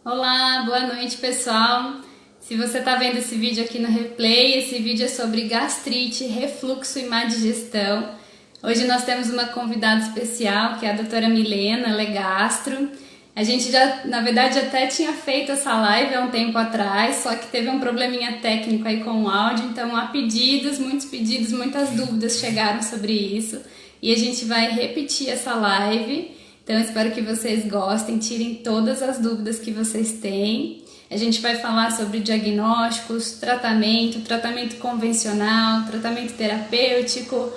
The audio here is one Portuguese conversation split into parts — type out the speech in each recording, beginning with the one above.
Olá, boa noite, pessoal. Se você está vendo esse vídeo aqui no replay, esse vídeo é sobre gastrite, refluxo e má digestão. Hoje nós temos uma convidada especial, que é a doutora Milena, ela é gastro. A gente já, na verdade, até tinha feito essa live há um tempo atrás, só que teve um probleminha técnico aí com o áudio, então há pedidos, muitos pedidos, muitas dúvidas chegaram sobre isso. E a gente vai repetir essa live. Então, eu espero que vocês gostem, tirem todas as dúvidas que vocês têm. A gente vai falar sobre diagnósticos, tratamento convencional, tratamento terapêutico,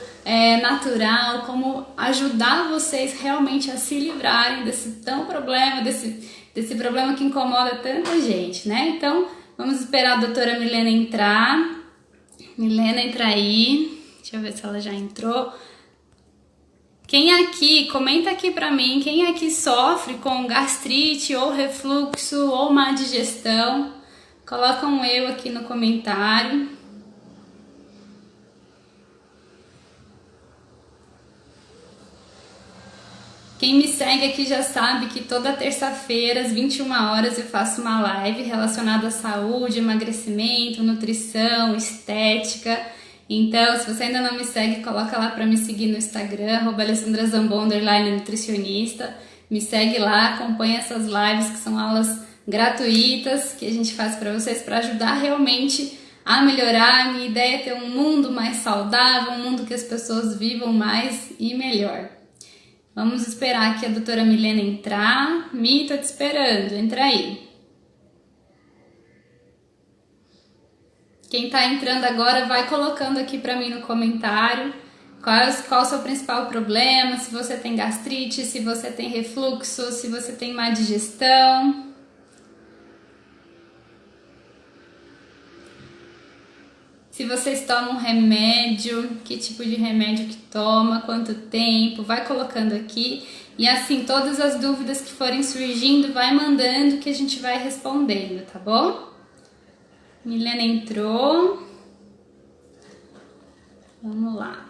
natural, como ajudar vocês realmente a se livrarem desse problema que incomoda tanta gente, né? Então, vamos esperar a doutora Milena entrar. Milena, entra aí. Deixa eu ver se ela já entrou. Quem aqui, comenta aqui pra mim, quem aqui sofre com gastrite ou refluxo ou má digestão? Coloca um eu aqui no comentário. Quem me segue aqui já sabe que toda terça-feira, às 21 horas, eu faço uma live relacionada à saúde, emagrecimento, nutrição, estética. Então, se você ainda não me segue, coloca lá para me seguir no Instagram, @alessandrazambon_nutricionista. Me segue lá, acompanha essas lives que são aulas gratuitas que a gente faz para vocês para ajudar realmente a melhorar. A minha ideia é ter um mundo mais saudável, um mundo que as pessoas vivam mais e melhor. Vamos esperar aqui a doutora Milena entrar. Mi, tô te esperando, entra aí. Quem tá entrando agora, vai colocando aqui para mim no comentário qual é o seu principal problema, se você tem gastrite, se você tem refluxo, se você tem má digestão. Se vocês tomam remédio, que tipo de remédio que toma, quanto tempo, vai colocando aqui. E assim, todas as dúvidas que forem surgindo, vai mandando que a gente vai respondendo, tá bom? Milena entrou. Vamos lá.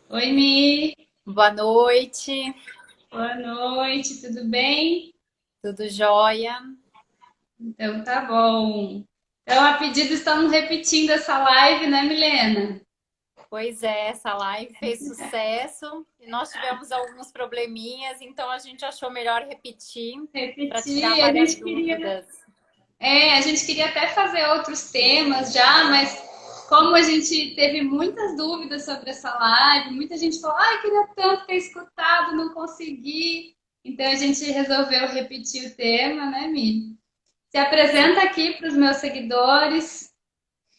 Oi, Mi. Boa noite, Boa noite, tudo bem? tudo jóia? Então tá bom. Então, a pedido estamos repetindo essa live, né, Milena? Pois é, essa live fez sucesso e nós tivemos alguns probleminhas, então a gente achou melhor repetir para tirar Repetir, várias dúvidas. a gente queria até fazer outros temas já, mas como a gente teve muitas dúvidas sobre essa live, muita gente falou, ai, queria tanto ter escutado, não consegui. Então a gente resolveu repetir o tema, né, Mi? Se apresenta aqui para os meus seguidores.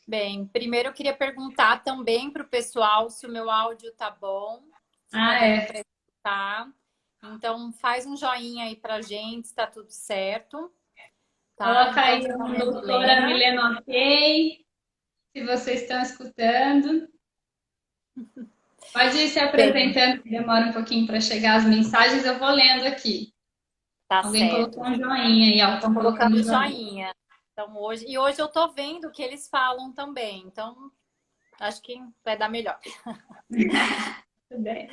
Bem, primeiro eu queria perguntar também para o pessoal se o meu áudio tá bom, se tá Ah, dando é. para escutar. Então faz um joinha aí pra gente, se tá tudo certo, tá? Coloca Então, aí meu o nome é doutora Milena. Milena OK, se vocês estão escutando. Pode ir se Bem, apresentando, que demora um pouquinho para chegar as mensagens, eu vou lendo aqui. tá Alguém certo. colocou um joinha aí, ó, Estão estão colocando colocando um joinha. joinha. Então, hoje eu tô vendo o que eles falam também. Então, acho que vai dar melhor. Tudo bem.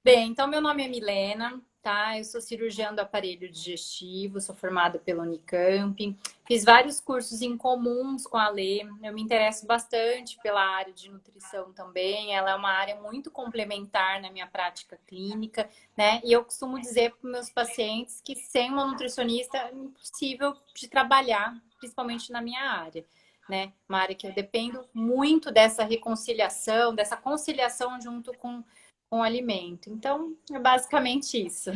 Bem, então meu nome é Milena, tá? Eu sou cirurgiã do aparelho digestivo, sou formada pela Unicamp. Fiz vários cursos em comuns com a Lê. Eu me interesso bastante pela área de nutrição também. Ela é uma área muito complementar na minha prática clínica, né? E eu costumo dizer para os meus pacientes que sem uma nutricionista é impossível de trabalhar, principalmente na minha área. Né? Uma área que eu dependo muito dessa reconciliação, dessa conciliação junto com o alimento. Então, é basicamente isso.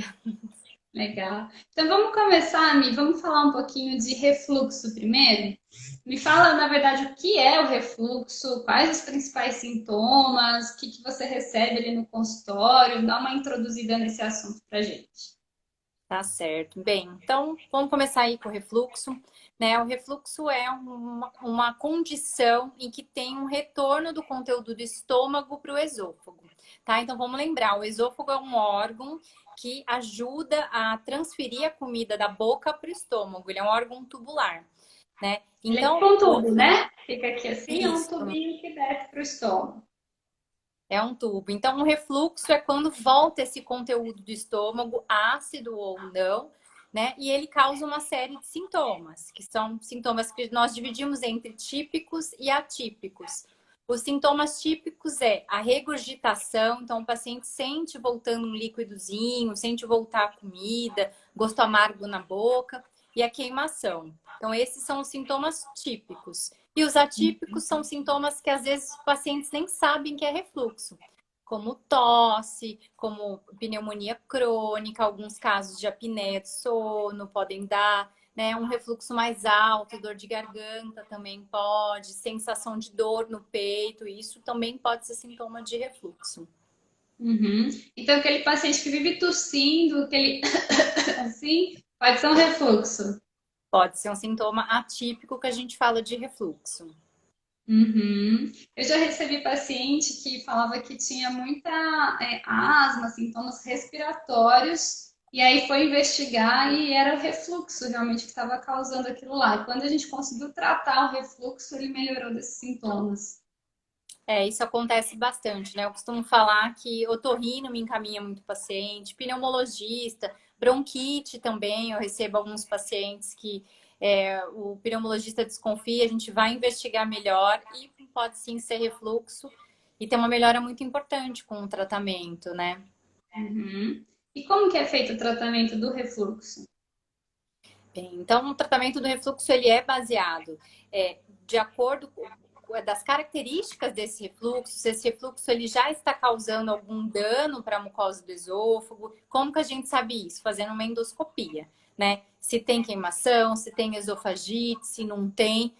Legal. Então vamos começar, Mi, vamos falar um pouquinho de refluxo primeiro. Me fala, na verdade, o que é o refluxo, quais os principais sintomas, o que que você recebe ali no consultório, dá uma introduzida nesse assunto pra gente. Tá certo. Bem, então vamos começar aí com o refluxo. Né? O refluxo é uma condição em que tem um retorno do conteúdo do estômago para o esôfago. Tá? Então vamos lembrar, o esôfago é um órgão que ajuda a transferir a comida da boca para o estômago. Ele é um órgão tubular. né? Ele é Então, tipo um tubo, né? Fica aqui assim, é um isso. tubinho que desce para o estômago. É um tubo. Então, um refluxo é quando volta esse conteúdo do estômago, ácido ou não, né? E ele causa uma série de sintomas, que são sintomas que nós dividimos entre típicos e atípicos. Os sintomas típicos é a regurgitação, então o paciente sente voltando um líquidozinho, sente voltar a comida, gosto amargo na boca, e a queimação. Então, esses são os sintomas típicos. E os atípicos são sintomas que às vezes os pacientes nem sabem que é refluxo, como tosse, como pneumonia crônica, alguns casos de apneia de sono podem dar, né? Um refluxo mais alto, dor de garganta também pode, sensação de dor no peito, isso também pode ser sintoma de refluxo. Uhum. Então, aquele paciente que vive tossindo, aquele assim, pode ser um refluxo. Pode ser um sintoma atípico que a gente fala de refluxo. Uhum. Eu já recebi paciente que falava que tinha muita asma, sintomas respiratórios, e aí foi investigar e era o refluxo realmente que estava causando aquilo lá. E quando a gente conseguiu tratar o refluxo, ele melhorou desses sintomas. É, isso acontece bastante, né? Eu costumo falar que otorrino me encaminha muito paciente, pneumologista, bronquite também. Eu recebo alguns pacientes que o pneumologista desconfia, a gente vai investigar melhor e pode sim ser refluxo e ter uma melhora muito importante com o tratamento, né? Uhum. E como que é feito o tratamento do refluxo? Bem, então, o tratamento do refluxo ele é baseado de acordo com das características desse refluxo, se esse refluxo ele já está causando algum dano para a mucosa do esôfago, como que a gente sabe isso? Fazendo uma endoscopia, né? Se tem queimação, se tem esofagite, se não tem.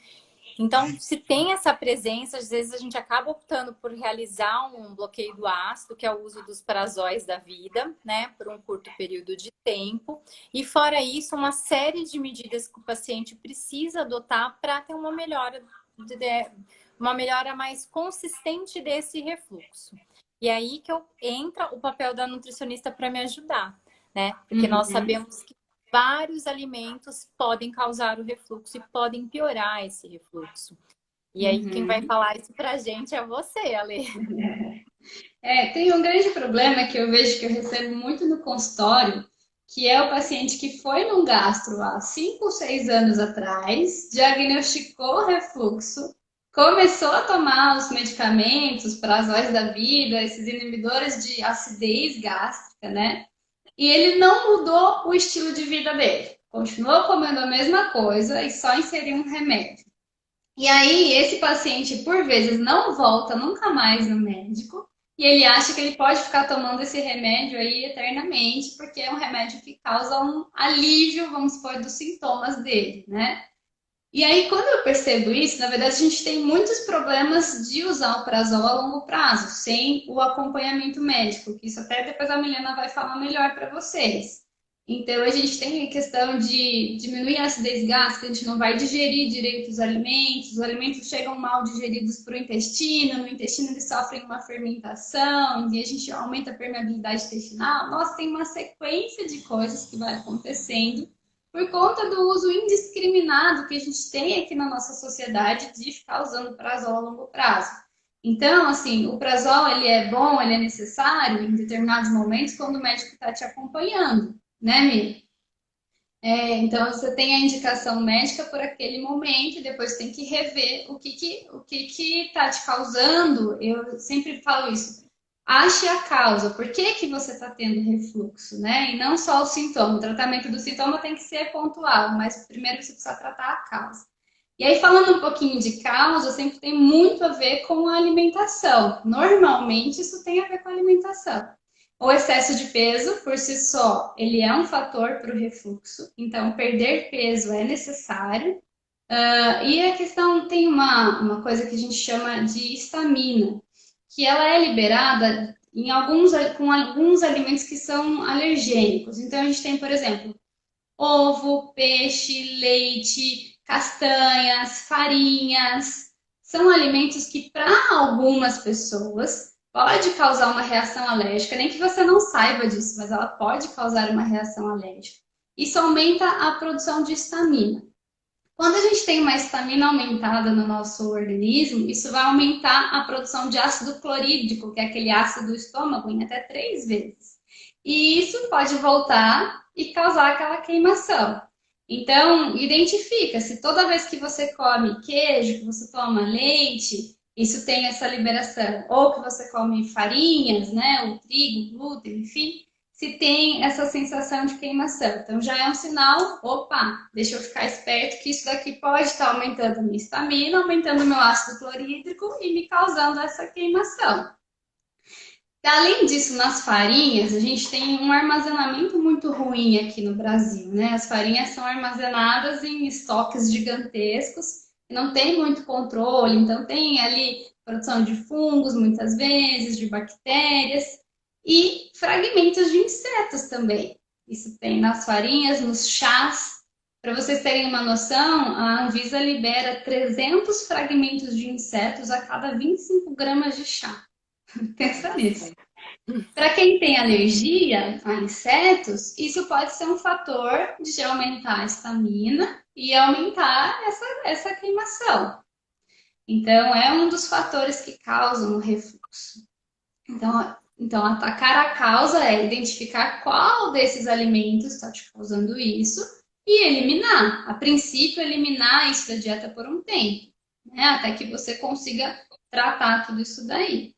Então, se tem essa presença, às vezes a gente acaba optando por realizar um bloqueio do ácido, que é o uso dos prazóis da vida, né, por um curto período de tempo. E fora isso, uma série de medidas que o paciente precisa adotar para ter uma melhora mais consistente desse refluxo. E aí que entra o papel da nutricionista para me ajudar, né? Porque nós Uhum. sabemos que vários alimentos podem causar o refluxo e podem piorar esse refluxo. E aí, quem vai Uhum. falar isso pra gente é você, Ale. Tem um grande problema que eu vejo que eu recebo muito no consultório, que é o paciente que foi num gastro há 5 ou 6 anos atrás, diagnosticou refluxo, começou a tomar os medicamentos, prazóis da vida, esses inibidores de acidez gástrica, né? E ele não mudou o estilo de vida dele. Continuou comendo a mesma coisa e só inseriu um remédio. E aí, esse paciente, por vezes, não volta nunca mais no médico e ele acha que ele pode ficar tomando esse remédio aí eternamente, porque é um remédio que causa um alívio, vamos supor, dos sintomas dele, né? E aí, quando eu percebo isso, na verdade, a gente tem muitos problemas de usar o prazol a longo prazo, sem o acompanhamento médico, que isso até depois a Milena vai falar melhor para vocês. Então, a gente tem a questão de diminuir a acidez gástrica, a gente não vai digerir direito os alimentos chegam mal digeridos para o intestino, no intestino eles sofrem uma fermentação, e a gente aumenta a permeabilidade intestinal. Nossa, tem uma sequência de coisas que vai acontecendo por conta do uso indiscriminado que a gente tem aqui na nossa sociedade de ficar usando prazol a longo prazo. Então, assim, o prazol ele é bom, ele é necessário em determinados momentos quando o médico está te acompanhando, né, Mi? Então, você tem a indicação médica por aquele momento e depois tem que rever o que está te causando. Eu sempre falo isso. Ache a causa, por que que você está tendo refluxo, né? E não só o sintoma. O tratamento do sintoma tem que ser pontual, mas primeiro você precisa tratar a causa. E aí, falando um pouquinho de causa, sempre tem muito a ver com a alimentação. Normalmente, isso tem a ver com a alimentação. O excesso de peso, por si só, ele é um fator para o refluxo. Então, perder peso é necessário. E a questão tem uma coisa que a gente chama de histamina, que ela é liberada com alguns alimentos que são alergênicos. Então, a gente tem, por exemplo, ovo, peixe, leite, castanhas, farinhas. São alimentos que, para algumas pessoas, pode causar uma reação alérgica, nem que você não saiba disso, mas ela pode causar uma reação alérgica. Isso aumenta a produção de histamina. Quando a gente tem uma estamina aumentada no nosso organismo, isso vai aumentar a produção de ácido clorídrico, que é aquele ácido do estômago, em até 3 vezes. E isso pode voltar e causar aquela queimação. Então, identifica se toda vez que você come queijo, que você toma leite, isso tem essa liberação, ou que você come farinhas, né, o trigo, glúten, enfim, se tem essa sensação de queimação. Então já é um sinal, opa, deixa eu ficar esperto que isso daqui pode estar aumentando a minha estamina, aumentando o meu ácido clorídrico e me causando essa queimação. Além disso, nas farinhas, a gente tem um armazenamento muito ruim aqui no Brasil, né? As farinhas são armazenadas em estoques gigantescos, não tem muito controle, então tem ali produção de fungos, muitas vezes, de bactérias e fragmentos de insetos também. Isso tem nas farinhas, nos chás. Para vocês terem uma noção, a Anvisa libera 300 fragmentos de insetos a cada 25 gramas de chá. Pensa nisso. Para quem tem alergia a insetos, isso pode ser um fator de aumentar a estamina e aumentar essa queimação. Então, é um dos fatores que causam o refluxo. Então, atacar a causa é identificar qual desses alimentos está te causando isso e eliminar. A princípio, eliminar isso da dieta por um tempo, né? Até que você consiga tratar tudo isso daí.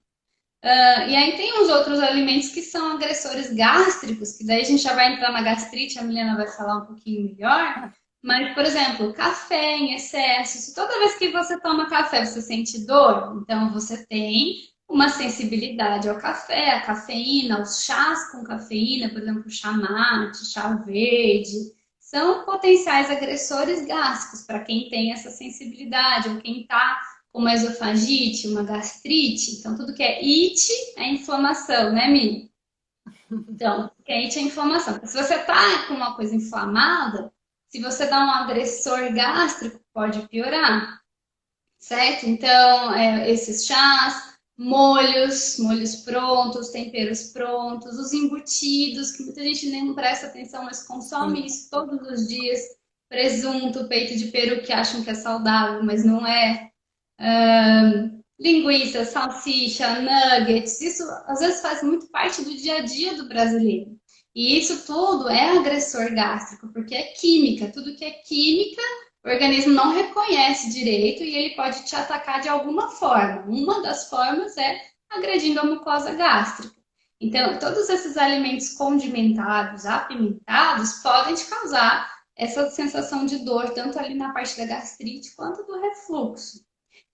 E aí tem os outros alimentos que são agressores gástricos, que daí a gente já vai entrar na gastrite, a Milena vai falar um pouquinho melhor. Mas, por exemplo, café em excesso. Se toda vez que você toma café você sente dor, então você tem uma sensibilidade ao café, à cafeína, aos chás com cafeína, por exemplo, chá mate, chá verde. São potenciais agressores gástricos para quem tem essa sensibilidade ou quem está uma esofagite, uma gastrite. Então, tudo que é it é inflamação, né, Mi? Então, que é it é inflamação. Porque se você tá com uma coisa inflamada, se você dá um agressor gástrico, pode piorar, certo? Então, esses chás, molhos prontos, temperos prontos, os embutidos, que muita gente nem presta atenção, mas consome isso todos os dias. Presunto, peito de peru, que acham que é saudável, mas não é. Linguiça, salsicha, nuggets, isso às vezes faz muito parte do dia a dia do brasileiro. E isso tudo é agressor gástrico, porque é química. Tudo que é química, o organismo não reconhece direito e ele pode te atacar de alguma forma. Uma das formas é agredindo a mucosa gástrica. Então, todos esses alimentos condimentados, apimentados, podem te causar essa sensação de dor, tanto ali na parte da gastrite quanto do refluxo.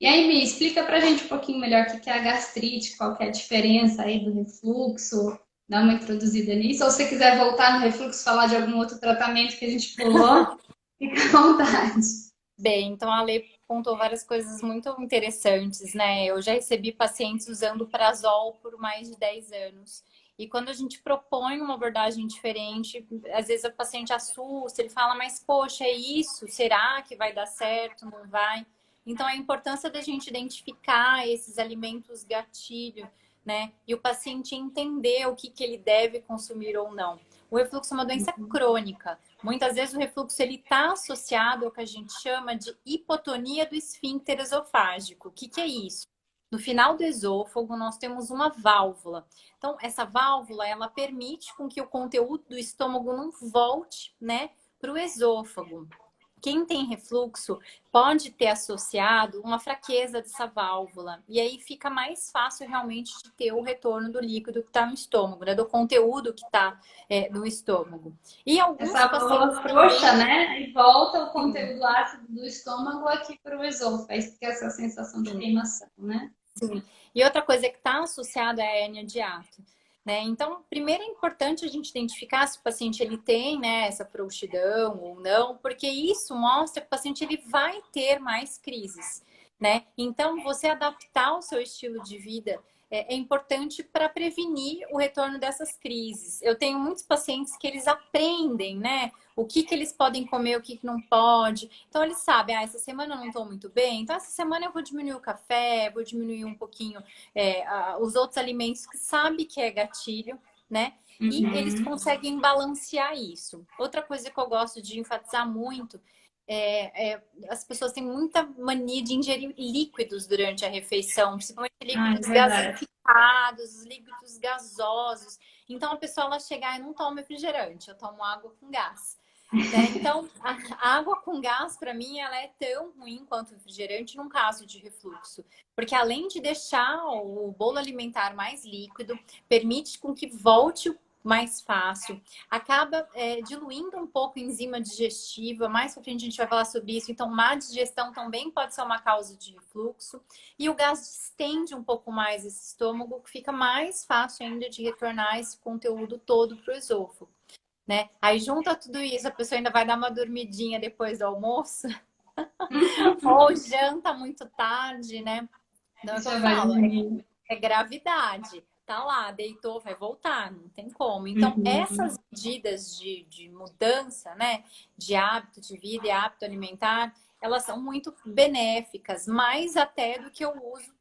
E aí, Mi, explica pra gente um pouquinho melhor o que é a gastrite, qual que é a diferença aí do refluxo, dá uma introduzida nisso. Ou se você quiser voltar no refluxo, falar de algum outro tratamento que a gente pulou, fica à vontade. Bem, então a Lê contou várias coisas muito interessantes, né? Eu já recebi pacientes usando prazol por mais de 10 anos. E quando a gente propõe uma abordagem diferente, às vezes o paciente assusta, ele fala, mas poxa, é isso? Será que vai dar certo? Não vai? Então a importância da gente identificar esses alimentos gatilho, né? E o paciente entender o que ele deve consumir ou não. O refluxo é uma doença crônica. Muitas vezes o refluxo ele está associado ao que a gente chama de hipotonia do esfíncter esofágico. O que é isso? No final do esôfago, nós temos uma válvula. Então, essa válvula, ela permite com que o conteúdo do estômago não volte, né, para o esôfago. Quem tem refluxo pode ter associado uma fraqueza dessa válvula. E aí fica mais fácil realmente de ter o retorno do líquido que está no estômago, né? Do conteúdo que está no estômago. E alguns Essa válvula frouxa, né? E volta o conteúdo ácido do estômago aqui para o esôfago. É isso que é essa sensação de queimação, né? Sim. E outra coisa que está associada é a hérnia de hiato. Né? Então, primeiro é importante a gente identificar se o paciente ele tem, né, essa frouxidão ou não, porque isso mostra que o paciente ele vai ter mais crises, né? Então, você adaptar o seu estilo de vida é importante para prevenir o retorno dessas crises. Eu tenho muitos pacientes que eles aprendem, né, o que eles podem comer, o que não pode. Então, eles sabem, essa semana eu não estou muito bem, então essa semana eu vou diminuir o café, vou diminuir um pouquinho os outros alimentos que sabe que é gatilho, né? E eles conseguem balancear isso. Outra coisa que eu gosto de enfatizar muito as pessoas têm muita mania de ingerir líquidos durante a refeição, principalmente Ah, é líquidos verdade. gasificados, líquidos gasosos. Então a pessoa ela chega e não toma refrigerante, eu tomo água com gás. Né? Então, a água com gás, para mim, ela é tão ruim quanto o refrigerante num caso de refluxo. Porque além de deixar o bolo alimentar mais líquido, permite com que volte mais fácil, acaba diluindo um pouco a enzima digestiva. Mais pra frente a gente vai falar sobre isso. Então, má digestão também pode ser uma causa de refluxo. E o gás distende um pouco mais esse estômago, que fica mais fácil ainda de retornar esse conteúdo todo para o esôfago. Né? Aí junta tudo isso, a pessoa ainda vai dar uma dormidinha depois do almoço, ou janta muito tarde, né? Então é o que eu Já vai falo, dormir. é gravidade. Tá lá, deitou, vai voltar, não tem como. Então, Uhum. essas medidas de mudança, né? De hábito de vida e hábito alimentar, elas são muito benéficas, mais até do que o uso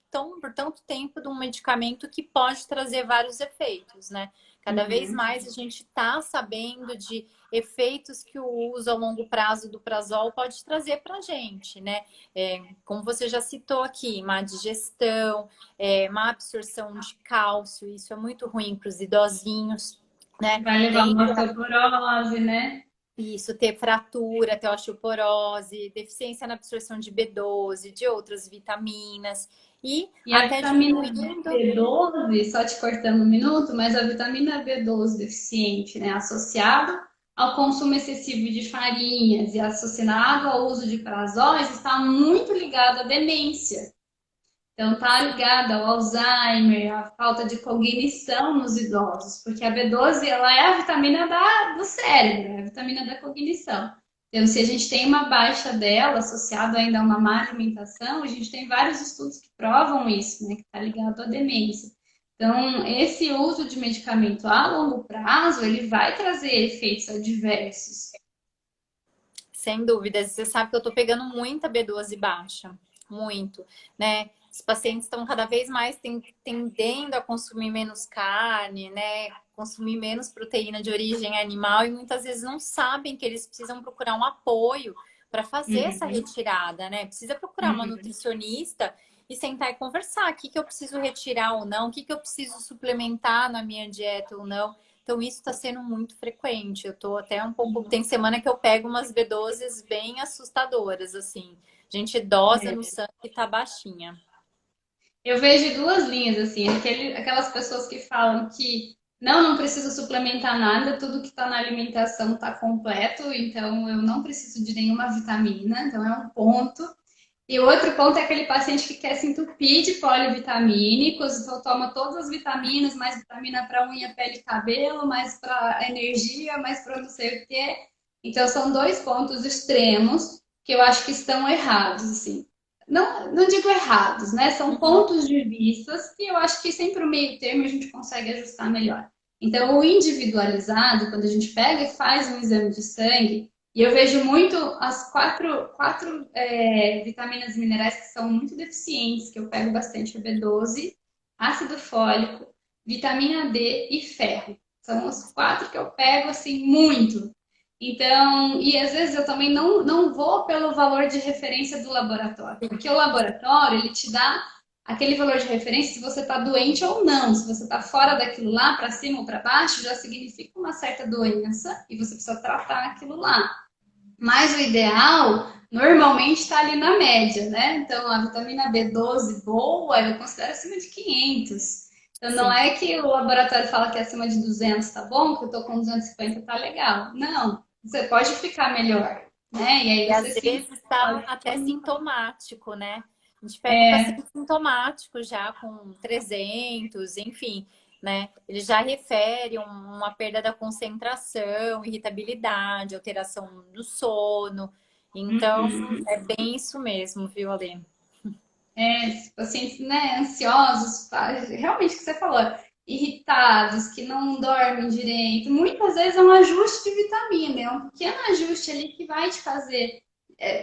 por tanto tempo de um medicamento que pode trazer vários efeitos, né? Cada vez Uhum. mais a gente está sabendo de efeitos que o uso a longo prazo do prazol pode trazer para a gente, né? Como você já citou aqui, má digestão, má absorção de cálcio, isso é muito ruim para os idosinhos, né? Vai levar Tem uma osteoporose, né? isso, ter fratura, ter osteoporose, deficiência na absorção de B12, de outras vitaminas e E a até vitamina diminuindo. B12, só te cortando um minuto, mas a vitamina B12 deficiente, né, associada ao consumo excessivo de farinhas e associado ao uso de prazóis, está muito ligado à demência. Então, está ligado ao Alzheimer, à falta de cognição nos idosos, porque a B12 ela é a vitamina do cérebro, é a vitamina da cognição. Então, se a gente tem uma baixa dela, associado ainda a uma má alimentação, a gente tem vários estudos que provam isso, né, que está ligado à demência. Então, esse uso de medicamento a longo prazo, ele vai trazer efeitos adversos. Sem dúvidas. Você sabe que eu estou pegando muita B12 baixa. Muito, né? Os pacientes estão cada vez mais tendendo a consumir menos carne, né? Consumir menos proteína de origem animal e muitas vezes não sabem que eles precisam procurar um apoio para fazer essa Uhum, retirada, né? Precisa procurar uma uhum. nutricionista e sentar e conversar. O que que eu preciso retirar ou não? O que que eu preciso suplementar na minha dieta ou não? Então, isso está sendo muito frequente. Eu tô até um pouco. Tem semana que eu pego umas B12 bem assustadoras, assim. Gente idosa no sangue tá baixinha. Eu vejo duas linhas, assim, aquelas pessoas que falam que não preciso suplementar nada, tudo que está na alimentação está completo, então eu não preciso de nenhuma vitamina, então é um ponto. E o outro ponto é aquele paciente que quer se entupir de polivitamínicos, então toma todas as vitaminas, mais vitamina para unha, pele e cabelo, mais para energia, mais para não sei o quê. Então são dois pontos extremos que eu acho que estão errados, assim. Não digo errados, né? São Uhum. pontos de vista que eu acho que sempre o meio termo a gente consegue ajustar melhor. Então, o individualizado, quando a gente pega e faz um exame de sangue, e eu vejo muito as quatro vitaminas e minerais que são muito deficientes, que eu pego bastante, é B12, ácido fólico, vitamina D e ferro. São os quatro que eu pego, assim, muito. Então, e às vezes eu também não vou pelo valor de referência do laboratório, porque o laboratório, ele te dá aquele valor de referência se você está doente ou não. Se você está fora daquilo lá, para cima ou para baixo, já significa uma certa doença e você precisa tratar aquilo lá. Mas o ideal, normalmente, está ali na média, né? Então, a vitamina B12 boa, eu considero acima de 500. Então, não Sim. é que o laboratório fala que acima de 200 tá bom, que eu tô com 250 tá legal. Não, você pode ficar melhor, né? E E aí você às sim vezes está pode. até sintomático, né? A gente pega o É, paciente sintomático já com 300, enfim, né? Ele já refere uma perda da concentração, irritabilidade, alteração do sono. Então, uhum. é bem isso mesmo, viu, Ale? Pacientes, né, ansiosos, realmente o que você falou, irritados, que não dormem direito, muitas vezes é um ajuste de vitamina, é um pequeno ajuste ali que vai te fazer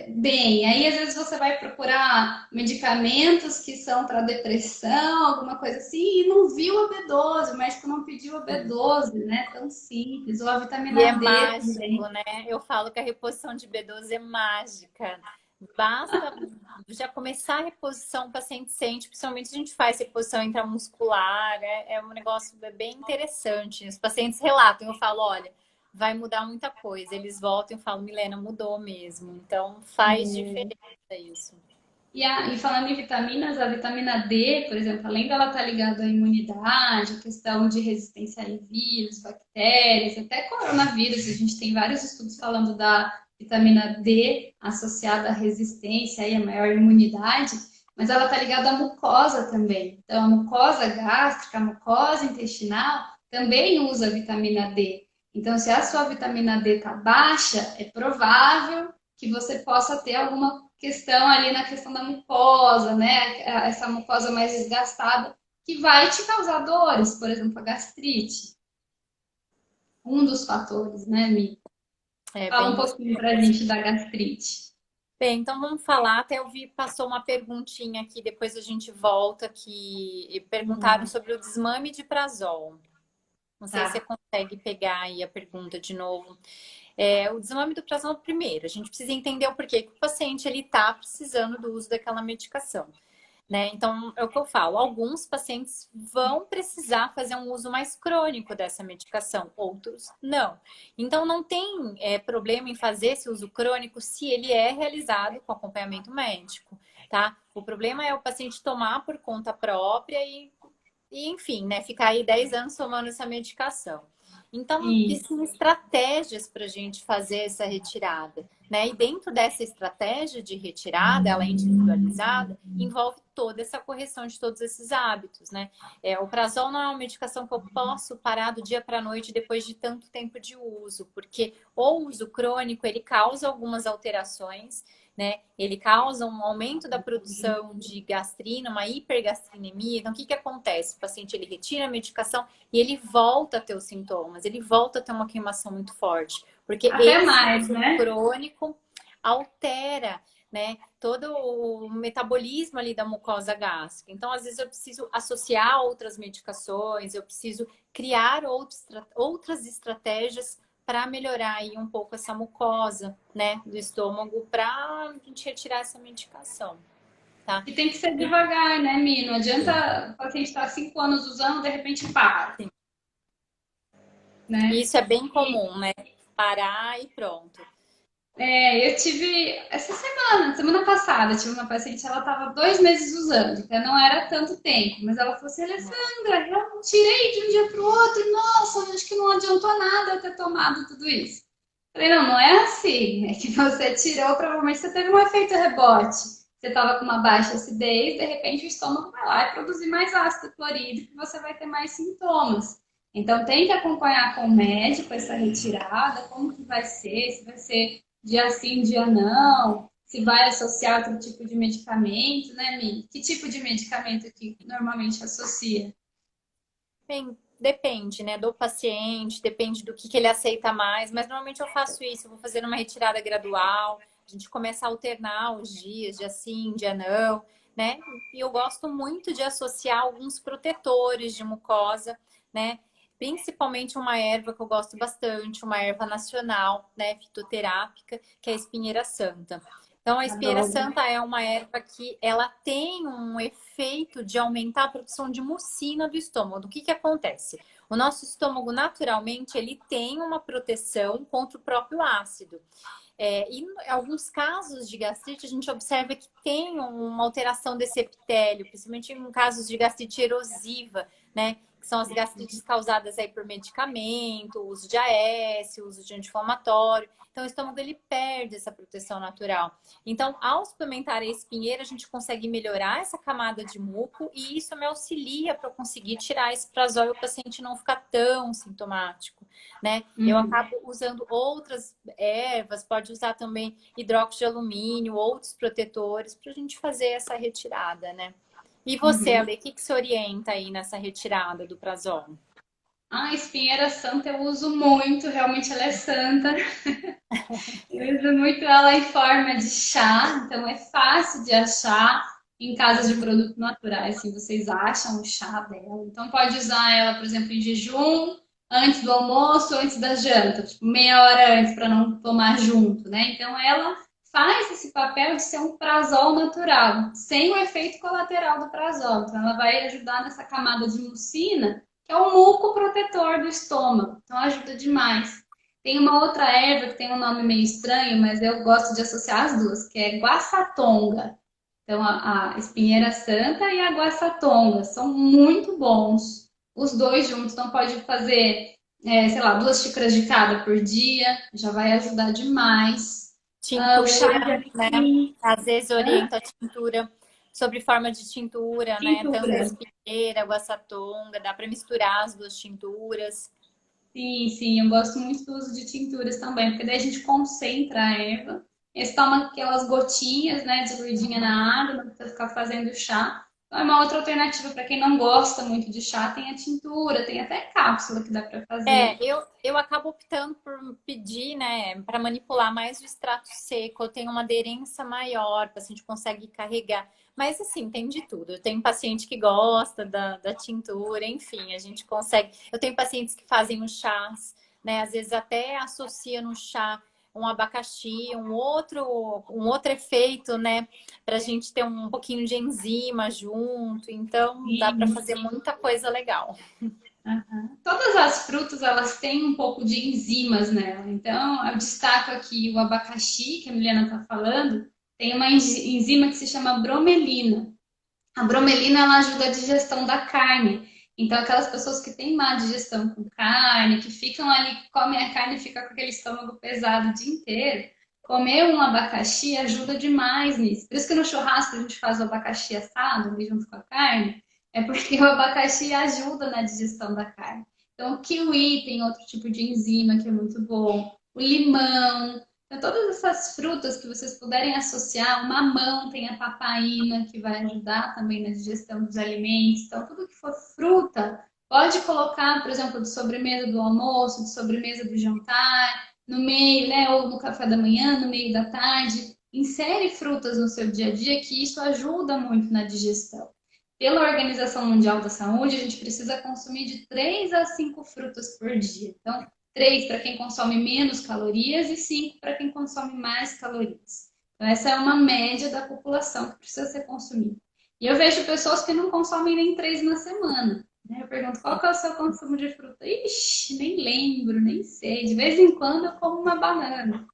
bem. Aí às vezes você vai procurar medicamentos que são para depressão, alguma coisa assim, e não viu a B12, o médico não pediu a B12, né? Tão simples. Ou a E é vitamina D mágico, também. né? Eu falo que a reposição de B12 é mágica. Basta já começar a reposição, o paciente sente, principalmente se a gente faz reposição intramuscular, é um negócio bem interessante. Os pacientes relatam, eu falo, olha, vai mudar muita coisa. Eles voltam e falam, Milena, mudou mesmo. Então faz diferença isso. E falando em vitaminas, a vitamina D, por exemplo, além dela estar ligada à imunidade, à questão de resistência a vírus, bactérias, até coronavírus, a gente tem vários estudos falando da vitamina D associada à resistência e à maior imunidade, mas ela está ligada à mucosa também. Então, a mucosa gástrica, a mucosa intestinal também usa vitamina D. Então, se a sua vitamina D está baixa, é provável que você possa ter alguma questão ali na questão da mucosa, né? Essa mucosa mais desgastada, que vai te causar dores, por exemplo, a gastrite. Um dos fatores, né, Mi? É Fala um bem isso pouquinho pra mesmo. gente da gastrite. Bem, então vamos falar. Até eu vi, passou uma perguntinha aqui, depois a gente volta, que perguntaram sobre o desmame de prazol. Não sei se você Tá. consegue pegar aí a pergunta de novo. O desmame do prazol, primeiro, a gente precisa entender o porquê que o paciente ele está precisando do uso daquela medicação. Né? Então, é o que eu falo, alguns pacientes vão precisar fazer um uso mais crônico dessa medicação, outros não. Então, não tem problema em fazer esse uso crônico se ele é realizado com acompanhamento médico, tá? O problema é o paciente tomar por conta própria e enfim, né, ficar aí 10 anos tomando essa medicação. Então, Isso. existem estratégias para a gente fazer essa retirada, né? E dentro dessa estratégia de retirada, ela é individualizada, envolve toda essa correção de todos esses hábitos, né? O prazol não é uma medicação que eu posso parar do dia para a noite depois de tanto tempo de uso, porque o uso crônico, ele causa algumas alterações, né? Ele causa um aumento da produção de gastrina, uma hipergastrinemia. Então, o que que acontece? O paciente, ele retira a medicação e ele volta a ter os sintomas, ele volta a ter uma queimação muito forte, porque Até esse mais, uso né? crônico altera, né, todo o metabolismo ali da mucosa gástrica. Então, às vezes eu preciso associar outras medicações, eu preciso criar outras estratégias para melhorar aí um pouco essa mucosa, né, do estômago, para a gente retirar essa medicação, tá? E tem que ser devagar, né, Mi? Não adianta o paciente estar 5 anos usando, de repente para, né? Isso é bem comum, né? Parar e pronto. Eu tive essa semana passada, tive uma paciente, ela estava 2 meses usando, até não era tanto tempo, mas ela falou assim, Alessandra, eu tirei de um dia para o outro, nossa, acho que não adiantou nada eu ter tomado tudo isso. Falei, não, não é assim, é que você tirou, provavelmente você teve um efeito rebote. Você estava com uma baixa acidez, de repente o estômago vai lá e produzir mais ácido clorídrico e você vai ter mais sintomas. Então tem que acompanhar com o médico essa retirada, como que vai ser, se vai ser dia sim, dia não, se vai associar outro tipo de medicamento, né, Mi? Que tipo de medicamento que normalmente associa? Bem, depende, né, do paciente, depende do que ele aceita mais, mas normalmente eu faço isso, eu vou fazer uma retirada gradual, a gente começa a alternar os dias, dia sim, dia não, né? E eu gosto muito de associar alguns protetores de mucosa, né? Principalmente uma erva que eu gosto bastante, uma erva nacional, né, fitoterápica, que é a espinheira santa. Então, a espinheira Adoro. santa é uma erva que ela tem um efeito de aumentar a produção de mucina do estômago. O que que acontece? O nosso estômago, naturalmente, ele tem uma proteção contra o próprio ácido. E em alguns casos de gastrite, a gente observa que tem uma alteração desse epitélio, principalmente em casos de gastrite erosiva, né? Que são as gastrites causadas aí por medicamento, uso de AS, uso de anti-inflamatório. Então, o estômago ele perde essa proteção natural. Então, ao suplementar a espinheira, a gente consegue melhorar essa camada de muco e isso me auxilia para eu conseguir tirar esse prazol e o paciente não ficar tão sintomático, né? Eu acabo usando outras ervas, pode usar também hidróxido de alumínio, outros protetores para a gente fazer essa retirada, né? E você, Uhum. Ale, o que se orienta aí nessa retirada do prazol? A espinheira santa eu uso muito, realmente ela é santa. Eu uso muito ela em forma de chá, então é fácil de achar em casas de produtos naturais, se vocês acham o chá dela. Então pode usar ela, por exemplo, em jejum, antes do almoço, antes da janta, tipo meia hora antes para não tomar junto, né? Então ela faz esse papel de ser um prazol natural, sem o efeito colateral do prazol. Então ela vai ajudar nessa camada de mucina, que é o muco protetor do estômago. Então ajuda demais. Tem uma outra erva que tem um nome meio estranho, mas eu gosto de associar as duas, que é guaçatonga. Então, a espinheira santa e a guaçatonga são muito bons. Os dois juntos, então pode fazer, sei lá, 2 xícaras de cada por dia, já vai ajudar demais. O chá de Tintura, né? alecrim, Às vezes orienta a tintura sobre forma de tintura, né? Tanto a tintura. espinheira, a açatonga, dá para misturar as duas tinturas. Sim, sim, eu gosto muito do uso de tinturas também, porque daí a gente concentra a erva. Eles tomam aquelas gotinhas, né, diluidinha na água, não precisa ficar fazendo chá. Então, é uma outra alternativa para quem não gosta muito de chá, tem a tintura, tem até cápsula que dá para fazer. Eu acabo optando por pedir, né, para manipular mais o extrato seco. Eu tenho uma aderência maior, o paciente consegue carregar. Mas, assim, tem de tudo. Eu tenho paciente que gosta da tintura, enfim, a gente consegue. Eu tenho pacientes que fazem os chás, né, às vezes até associa no chá um abacaxi, um outro efeito, né, para a gente ter um pouquinho de enzima junto. Então, dá para Sim. fazer muita coisa legal. Aham. Todas as frutas, elas têm um pouco de enzimas nela. Então, eu destaco aqui o abacaxi, que a Milena está falando, tem uma enzima que se chama bromelina. A bromelina ela ajuda a digestão da carne. Então, aquelas pessoas que têm má digestão com carne, que ficam ali, que comem a carne e ficam com aquele estômago pesado o dia inteiro, comer um abacaxi ajuda demais nisso. Por isso que no churrasco a gente faz o abacaxi assado ali junto com a carne, é porque o abacaxi ajuda na digestão da carne. Então, o kiwi tem outro tipo de enzima que é muito bom. O limão, então, todas essas frutas que vocês puderem associar, o mamão tem a papaina, que vai ajudar também na digestão dos alimentos. Então, tudo que for fruta, pode colocar, por exemplo, de sobremesa do almoço, de sobremesa do jantar, no meio, né? Ou no café da manhã, no meio da tarde. Insere frutas no seu dia a dia, que isso ajuda muito na digestão. Pela Organização Mundial da Saúde, a gente precisa consumir de 3 a 5 frutas por dia. Então, 3 para quem consome menos calorias e 5 para quem consome mais calorias. Então, essa é uma média da população que precisa ser consumida. E eu vejo pessoas que não consomem nem 3 na semana. Né? Eu pergunto, qual que é o seu consumo de fruta? Ixi, nem lembro, nem sei. De vez em quando eu como uma banana.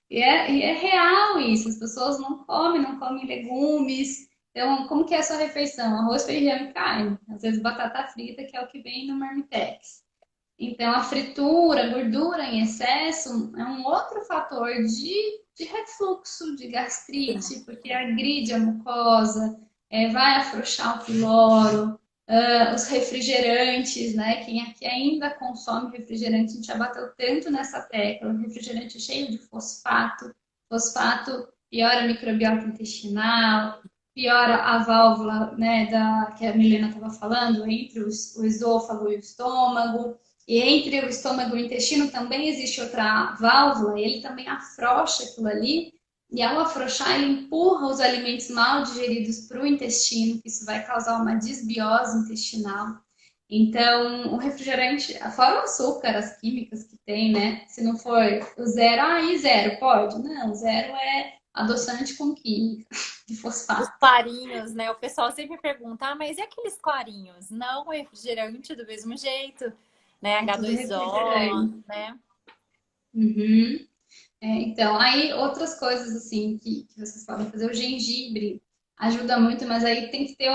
E é real isso. As pessoas não comem legumes. Então, como que é a sua refeição? Arroz, feijão e carne. Às vezes batata frita, que é o que vem no Marmitex. Então, a fritura, a gordura em excesso é um outro fator de refluxo, de gastrite, porque agride a mucosa, vai afrouxar o piloro, os refrigerantes, né? Quem aqui ainda consome refrigerante, a gente já bateu tanto nessa tecla, refrigerante cheio de fosfato, fosfato piora a microbiota intestinal, piora a válvula, né, que a Milena estava falando, entre o esôfago e o estômago. E entre o estômago e o intestino também existe outra válvula, ele também afrouxa aquilo ali, e ao afrouxar, ele empurra os alimentos mal digeridos para o intestino, que isso vai causar uma desbiose intestinal. Então, o refrigerante, fora o açúcar, as químicas que tem, né? Se não for o zero, aí zero, pode? Não, zero é adoçante com química, de Os fosfato. clarinhos, né? O pessoal sempre pergunta, mas e aqueles clarinhos? Não, é refrigerante do mesmo jeito, né? É tudo H2O, refrigerante. né? Uhum. Então, aí outras coisas assim que vocês podem fazer, o gengibre ajuda muito, mas aí tem que ter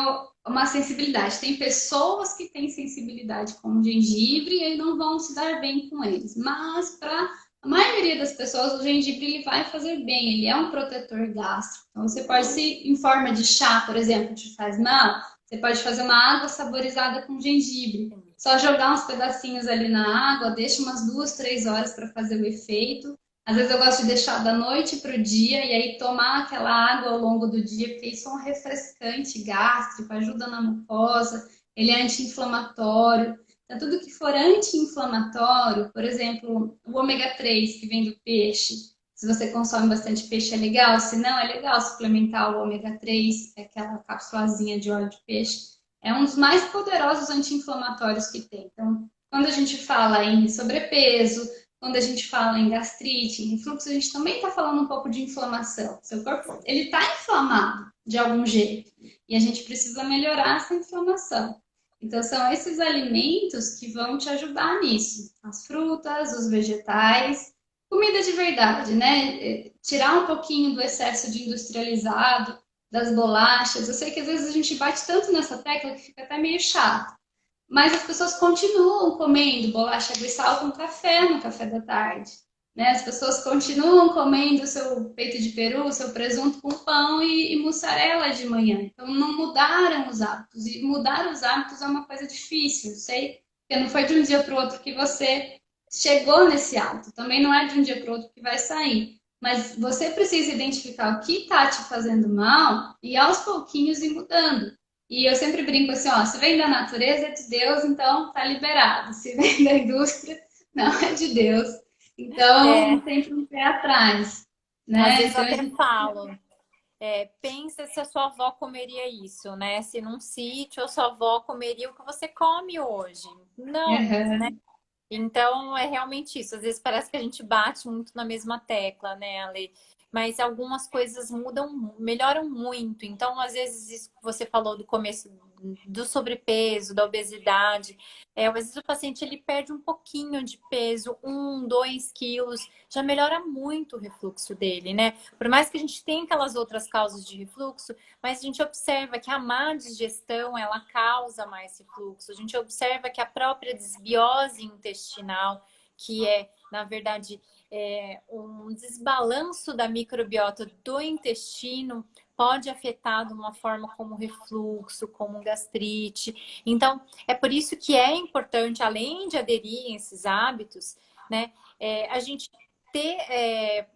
uma sensibilidade. Tem pessoas que têm sensibilidade com o gengibre e aí não vão se dar bem com eles. Mas para a maioria das pessoas, o gengibre ele vai fazer bem, ele é um protetor gástrico. Então, você pode, se em forma de chá, por exemplo, te faz mal, você pode fazer uma água saborizada com gengibre. Só jogar uns pedacinhos ali na água, deixa umas 2, 3 horas para fazer o efeito. Às vezes eu gosto de deixar da noite para o dia e aí tomar aquela água ao longo do dia, porque isso é um refrescante gástrico, ajuda na mucosa, ele é anti-inflamatório. Então, tudo que for anti-inflamatório, por exemplo, o ômega 3 que vem do peixe, se você consome bastante peixe é legal, se não é legal suplementar o ômega 3, aquela cápsulazinha de óleo de peixe, é um dos mais poderosos anti-inflamatórios que tem. Então, quando a gente fala em sobrepeso, quando a gente fala em gastrite, em refluxo, a gente também está falando um pouco de inflamação. Seu corpo, ele está inflamado de algum jeito e a gente precisa melhorar essa inflamação. Então, são esses alimentos que vão te ajudar nisso. As frutas, os vegetais, comida de verdade, né? Tirar um pouquinho do excesso de industrializado, das bolachas. Eu sei que às vezes a gente bate tanto nessa tecla que fica até meio chato. Mas as pessoas continuam comendo bolacha de sal com café no café da tarde. Né? As pessoas continuam comendo o seu peito de peru, o seu presunto com pão e mussarela de manhã. Então não mudaram os hábitos. E mudar os hábitos é uma coisa difícil, eu sei. Porque não foi de um dia para o outro que você chegou nesse hábito. Também não é de um dia para o outro que vai sair. Mas você precisa identificar o que está te fazendo mal e aos pouquinhos ir mudando. E eu sempre brinco assim, ó, se vem da natureza é de Deus, então tá liberado. Se vem da indústria, não é de Deus. Então, É, sempre um pé atrás, às né? vezes eu Então, a até gente... falo, pensa se a sua avó comeria isso, né? Se num sítio a sua avó comeria o que você come hoje. Não, né? Uhum. Então é realmente isso. Às vezes parece que a gente bate muito na mesma tecla, né, Ale? Mas algumas coisas mudam, melhoram muito. Então, às vezes, isso que você falou do começo do sobrepeso, da obesidade, às vezes o paciente ele perde um pouquinho de peso, 1, 2 quilos, já melhora muito o refluxo dele, né? Por mais que a gente tenha aquelas outras causas de refluxo, mas a gente observa que a má digestão, ela causa mais refluxo. A gente observa que a própria desbiose intestinal, que é, na verdade, um desbalanço da microbiota do intestino, pode afetar de uma forma como refluxo, como gastrite. Então, é por isso que é importante, além de aderir a esses hábitos, né, a gente ter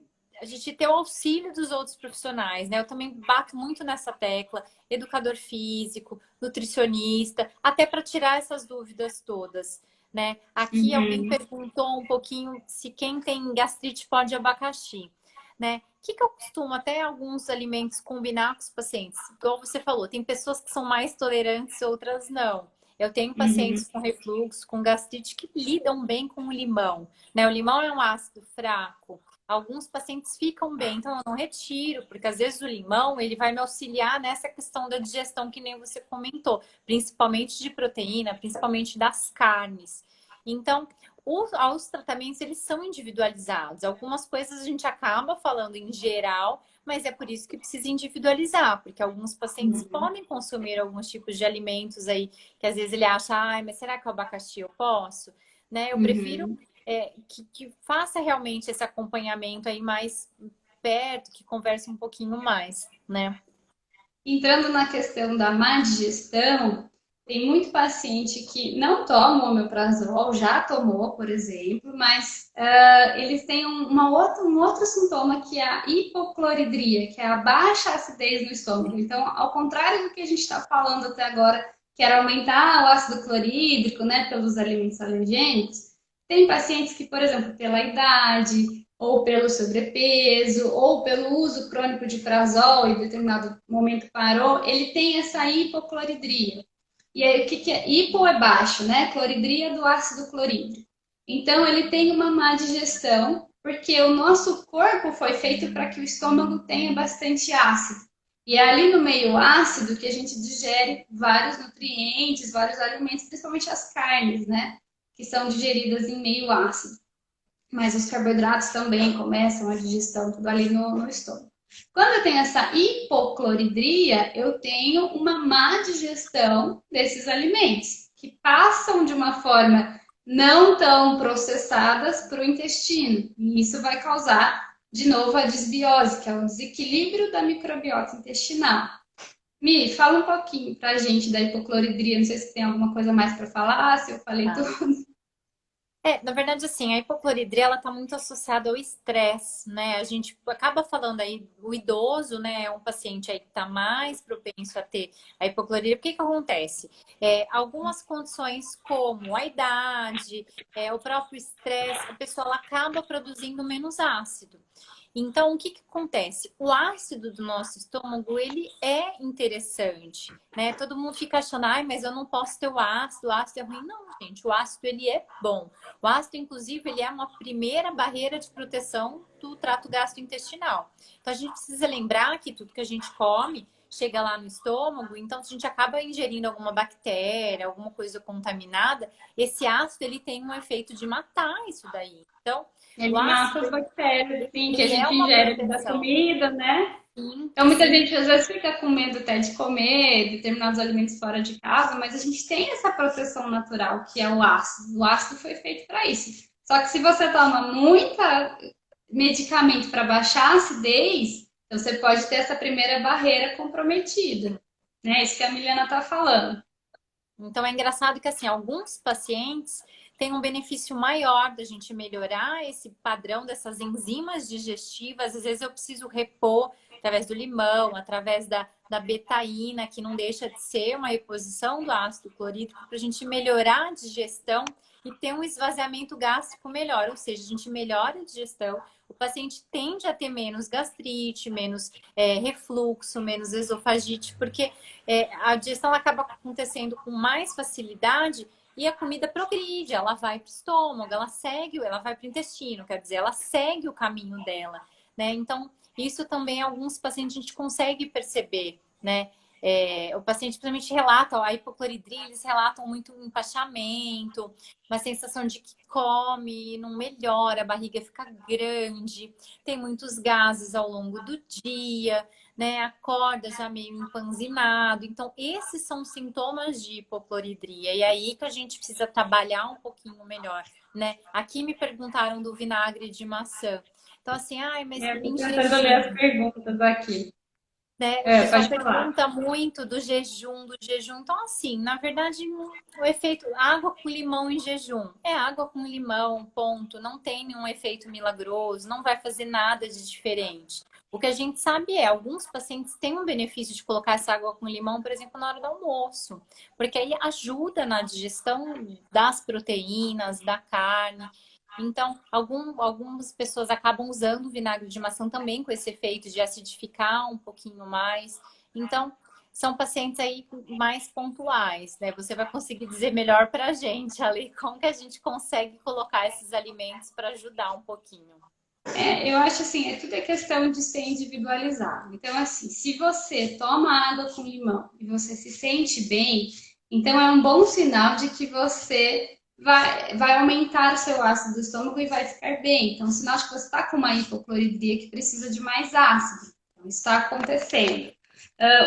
a gente ter o auxílio dos outros profissionais, né? Eu também bato muito nessa tecla, educador físico, nutricionista, até para tirar essas dúvidas todas, né? Aqui alguém Uhum. perguntou um pouquinho se quem tem gastrite pode abacaxi, né? O que eu costumo até alguns alimentos combinar com os pacientes? Igual você falou, tem pessoas que são mais tolerantes, outras não. Eu tenho Uhum. pacientes com refluxo, com gastrite que lidam bem com o limão, né? O limão é um ácido fraco. Alguns pacientes ficam bem, então eu não retiro, porque às vezes o limão ele vai me auxiliar nessa questão da digestão que nem você comentou, principalmente de proteína, principalmente das carnes. Então, os tratamentos eles são individualizados. Algumas coisas a gente acaba falando em geral, mas é por isso que precisa individualizar, porque alguns pacientes Uhum. podem consumir alguns tipos de alimentos aí que às vezes ele acha, ai, mas será que o abacaxi eu posso? Né? Eu prefiro Uhum. que faça realmente esse acompanhamento aí mais perto, que converse um pouquinho mais, né? Entrando na questão da má digestão, tem muito paciente que não toma o omeprazol, já tomou, por exemplo, mas eles têm um outro sintoma que é a hipocloridria, que é a baixa acidez no estômago. Então, ao contrário do que a gente está falando até agora, que era aumentar o ácido clorídrico, né, pelos alimentos alergênicos, tem pacientes que, por exemplo, pela idade, ou pelo sobrepeso, ou pelo uso crônico de prazol e em determinado momento parou, ele tem essa hipocloridria. E aí, o que, que é? Hipo é baixo, né? Cloridria do ácido clorídrico. Então, ele tem uma má digestão, porque o nosso corpo foi feito para que o estômago tenha bastante ácido. E é ali no meio ácido que a gente digere vários nutrientes, vários alimentos, principalmente as carnes, né? Que são digeridas em meio ácido. Mas os carboidratos também começam a digestão, tudo ali no estômago. Quando eu tenho essa hipocloridria, eu tenho uma má digestão desses alimentos, que passam de uma forma não tão processadas para o intestino. E isso vai causar, de novo, a desbiose, que é o desequilíbrio da microbiota intestinal. Mi, fala um pouquinho para a gente da hipocloridria. Não sei se tem alguma coisa mais para falar, se eu falei tudo. Na verdade, assim, a hipocloridria, ela tá muito associada ao estresse, né? A gente acaba falando aí, o idoso, né, é um paciente aí que tá mais propenso a ter a hipocloridria. O que que acontece? Algumas condições como a idade, o próprio estresse, a pessoa ela acaba produzindo menos ácido. Então, o que que acontece? O ácido do nosso estômago, ele é interessante, né? Todo mundo fica achando, ai, mas eu não posso ter o ácido é ruim. Não, gente, o ácido, ele é bom. O ácido, inclusive, ele é uma primeira barreira de proteção do trato gastrointestinal. Então, a gente precisa lembrar que tudo que a gente come chega lá no estômago, então se a gente acaba ingerindo alguma bactéria, alguma coisa contaminada, esse ácido ele tem um efeito de matar isso daí. Então, o Ele mata as ácido bactérias, sim, que a ele é gente uma ingere da proteção. comida, né? Sim, Então, muita sim. gente às vezes fica com medo até de comer determinados alimentos fora de casa, mas a gente tem essa proteção natural, que é o ácido. O ácido foi feito para isso. Só que se você toma muita medicamento para baixar a acidez, então você pode ter essa primeira barreira comprometida, né? Isso que a Milena está falando. Então é engraçado que assim, alguns pacientes têm um benefício maior da gente melhorar esse padrão dessas enzimas digestivas. Às vezes eu preciso repor através do limão, através da betaína, que não deixa de ser uma reposição do ácido clorídrico, para a gente melhorar a digestão e ter um esvaziamento gástrico melhor. Ou seja, a gente melhora a digestão, o paciente tende a ter menos gastrite, menos refluxo, menos esofagite, porque a digestão acaba acontecendo com mais facilidade e a comida progride, ela vai para o estômago, ela vai para o intestino, quer dizer, ela segue o caminho dela, né? Então, isso também alguns pacientes a gente consegue perceber, né? O paciente principalmente relata a hipocloridria, eles relatam muito um empachamento, uma sensação de que come e não melhora, a barriga fica grande, tem muitos gases ao longo do dia, né? Acorda já meio empanzinado. Então, esses são sintomas de hipocloridria. E é aí que a gente precisa trabalhar um pouquinho melhor, né? Aqui me perguntaram do vinagre de maçã. Então, assim, ai, mas Eu tô em tentando ler as jejum, perguntas aqui. né? O É, pessoal pode falar. pergunta muito do jejum, do jejum. Então, assim, na verdade, o efeito água com limão em jejum é água com limão, ponto. Não tem nenhum efeito milagroso, não vai fazer nada de diferente. O que a gente sabe é, alguns pacientes têm um benefício de colocar essa água com limão, por exemplo, na hora do almoço, porque aí ajuda na digestão das proteínas, da carne. Então, algumas pessoas acabam usando o vinagre de maçã também com esse efeito de acidificar um pouquinho mais. Então, são pacientes aí mais pontuais, né? Você vai conseguir dizer melhor para a gente ali como que a gente consegue colocar esses alimentos para ajudar um pouquinho. Eu acho assim, tudo é questão de ser individualizado. Então, assim, se você toma água com limão e você se sente bem, então é um bom sinal de que você vai aumentar o seu ácido do estômago e vai ficar bem. Então, sinal de que você está com uma hipocloridria que precisa de mais ácido. Então, isso está acontecendo.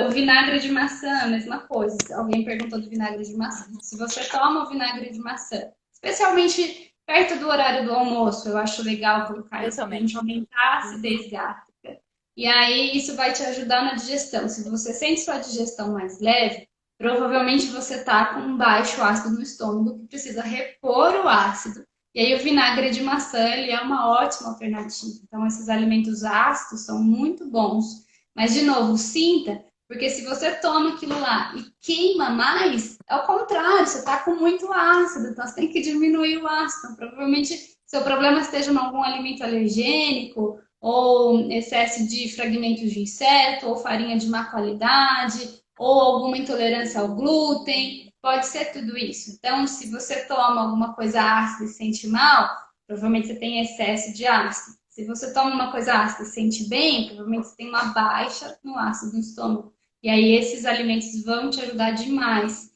O vinagre de maçã, a mesma coisa. Alguém perguntou do vinagre de maçã. Se você toma o vinagre de maçã, especialmente perto do horário do almoço, eu acho legal colocar Eu isso para a também. gente aumentar a Uhum. acidez gástrica. E aí isso vai te ajudar na digestão. Se você sente sua digestão mais leve, provavelmente você está com um baixo ácido no estômago que precisa repor o ácido. E aí o vinagre de maçã ele é uma ótima alternativa. Então esses alimentos ácidos são muito bons. Mas de novo, sinta, porque se você toma aquilo lá e queima mais, é o contrário, você está com muito ácido, então você tem que diminuir o ácido. Então, provavelmente seu problema esteja em algum alimento alergênico, ou excesso de fragmentos de inseto, ou farinha de má qualidade, ou alguma intolerância ao glúten. Pode ser tudo isso. Então, se você toma alguma coisa ácida e sente mal, provavelmente você tem excesso de ácido. Se você toma uma coisa ácida e sente bem, provavelmente você tem uma baixa no ácido no estômago. E aí esses alimentos vão te ajudar demais.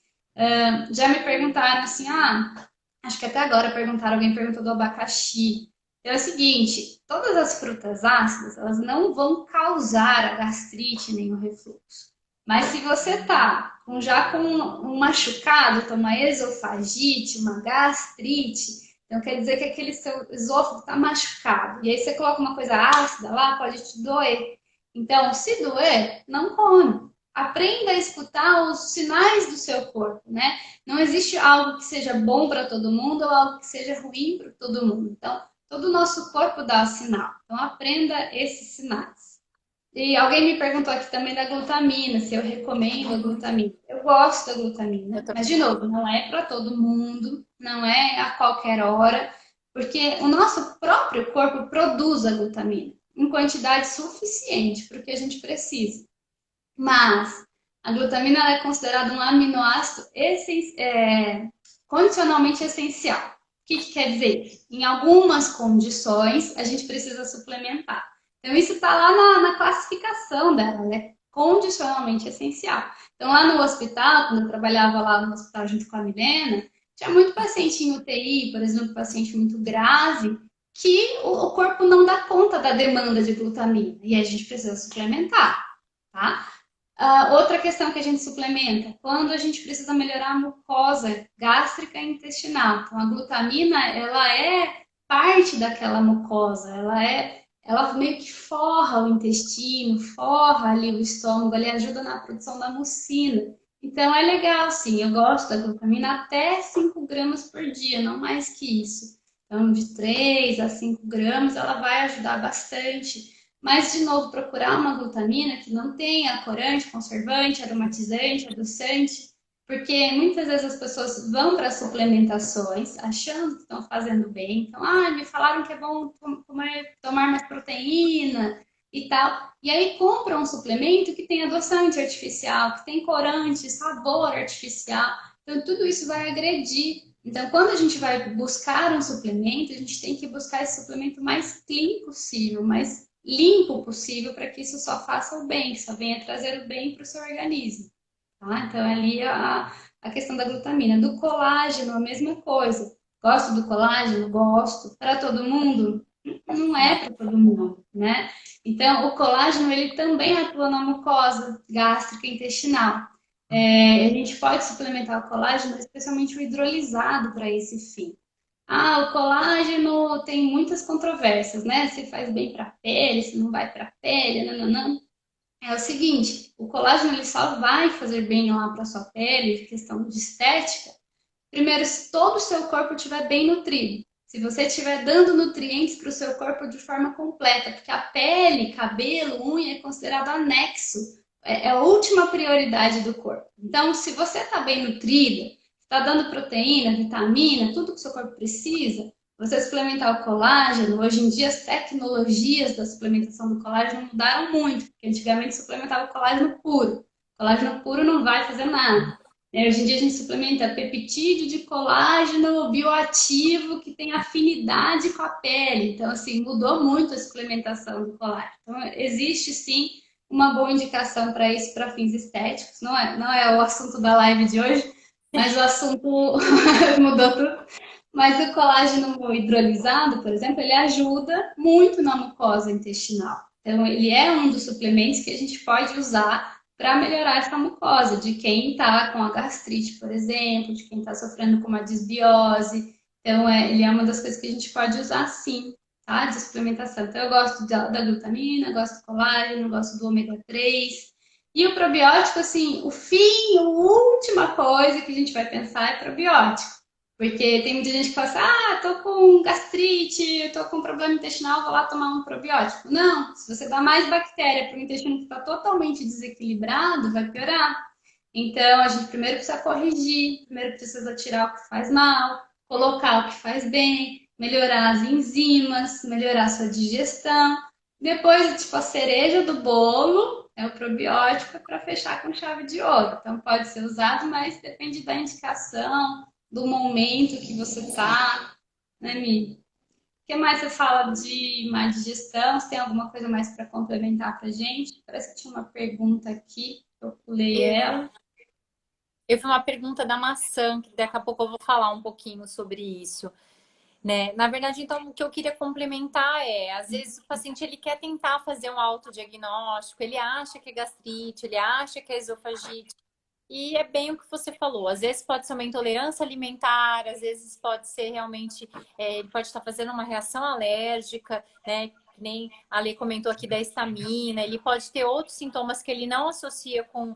Já me perguntaram assim, acho que até agora perguntaram, alguém perguntou do abacaxi. Então é o seguinte, todas as frutas ácidas, elas não vão causar a gastrite nem o refluxo. Mas se você tá já com um machucado, então uma esofagite, uma gastrite, então quer dizer que aquele seu esôfago está machucado. E aí você coloca uma coisa ácida lá, pode te doer. Então, se doer, não come. aprenda a escutar os sinais do seu corpo, né? Não existe algo que seja bom para todo mundo ou algo que seja ruim para todo mundo. Então, todo o nosso corpo dá sinal. Então, aprenda esses sinais. E alguém me perguntou aqui também da glutamina, se eu recomendo a glutamina. Eu gosto da Eu glutamina, mas também. de novo, não é para todo mundo, não é a qualquer hora, porque o nosso próprio corpo produz a glutamina em quantidade suficiente para o que a gente precisa. Mas a glutamina ela é considerada um aminoácido condicionalmente essencial. O que, que quer dizer? Em algumas condições, a gente precisa suplementar. Então, isso está lá na classificação dela, né? Condicionalmente essencial. Então, lá no hospital, quando eu trabalhava lá no hospital junto com a Milena, tinha muito paciente em UTI, por exemplo, paciente muito grave, que o corpo não dá conta da demanda de glutamina. E a gente precisa suplementar, tá? Outra questão que a gente suplementa, quando a gente precisa melhorar a mucosa gástrica e intestinal. Então, a glutamina, ela é parte daquela mucosa, ela meio que forra o intestino, forra ali o estômago, ali ajuda na produção da mucina. Então, é legal, sim, eu gosto da glutamina até 5 gramas por dia, não mais que isso. Então, de 3 a 5 gramas, ela vai ajudar bastante. Mas, de novo, procurar uma glutamina que não tenha corante, conservante, aromatizante, adoçante, porque muitas vezes as pessoas vão para suplementações achando que estão fazendo bem. Então, me falaram que é bom tomar mais proteína e tal. E aí compram um suplemento que tem adoçante artificial, que tem corante, sabor artificial. Então, tudo isso vai agredir. Então, quando a gente vai buscar um suplemento, a gente tem que buscar esse suplemento mais clean possível, mais limpo possível para que isso só faça o bem, só venha trazer o bem para o seu organismo. Tá? Então, ali a questão da glutamina. Do colágeno, a mesma coisa. Gosto do colágeno? Gosto. Para todo mundo? Não é Não. para todo mundo, né? Então, o colágeno, ele também atua na mucosa gástrica e intestinal. A gente pode suplementar o colágeno, especialmente o hidrolisado, para esse fim. O colágeno tem muitas controvérsias, né? Se faz bem para a pele, se não vai para a pele, não. É o seguinte, o colágeno ele só vai fazer bem lá para sua pele, questão de estética, primeiro se todo o seu corpo estiver bem nutrido. Se você estiver dando nutrientes para o seu corpo de forma completa, porque a pele, cabelo, unha é considerado anexo, é a última prioridade do corpo. Então, se você está bem nutrida, está dando proteína, vitamina, tudo que o seu corpo precisa, você suplementar o colágeno, hoje em dia as tecnologias da suplementação do colágeno mudaram muito, porque antigamente suplementava o colágeno puro. O colágeno puro não vai fazer nada. Hoje em dia a gente suplementa peptídeo de colágeno bioativo que tem afinidade com a pele. Então, assim, mudou muito a suplementação do colágeno. Então, existe sim uma boa indicação para isso, para fins estéticos. Não é o assunto da live de hoje, mas o assunto mudou tudo. Mas o colágeno hidrolisado, por exemplo, ele ajuda muito na mucosa intestinal. Então, ele é um dos suplementos que a gente pode usar para melhorar essa mucosa, de quem está com a gastrite, por exemplo, de quem está sofrendo com uma desbiose. Então, ele é uma das coisas que a gente pode usar sim, tá? De suplementação. Então, eu gosto da glutamina, gosto do colágeno, gosto do ômega 3. E o probiótico, assim, a última coisa que a gente vai pensar é probiótico. Porque tem muita gente que fala assim, tô com gastrite, tô com problema intestinal, vou lá tomar um probiótico. Não, se você dá mais bactéria para o intestino que está totalmente desequilibrado, vai piorar. Então, a gente primeiro precisa corrigir, primeiro precisa tirar o que faz mal, colocar o que faz bem, melhorar as enzimas, melhorar a sua digestão. Depois, tipo, a cereja do bolo é o probiótico para fechar com chave de ouro. Então, pode ser usado, mas depende da indicação, do momento que você está, né, Mi? O que mais você fala de má digestão? Você tem alguma coisa mais para complementar para a gente? Parece que tinha uma pergunta aqui, eu pulei ela. Eu vi uma pergunta da maçã, que daqui a pouco eu vou falar um pouquinho sobre isso. Né? Na verdade, então, o que eu queria complementar às vezes o paciente ele quer tentar fazer um autodiagnóstico, ele acha que é gastrite, ele acha que é esofagite, e é bem o que você falou. Às vezes pode ser uma intolerância alimentar, às vezes pode ser realmente, ele pode estar fazendo uma reação alérgica, né? nem a Lê comentou aqui da histamina, ele pode ter outros sintomas que ele não associa com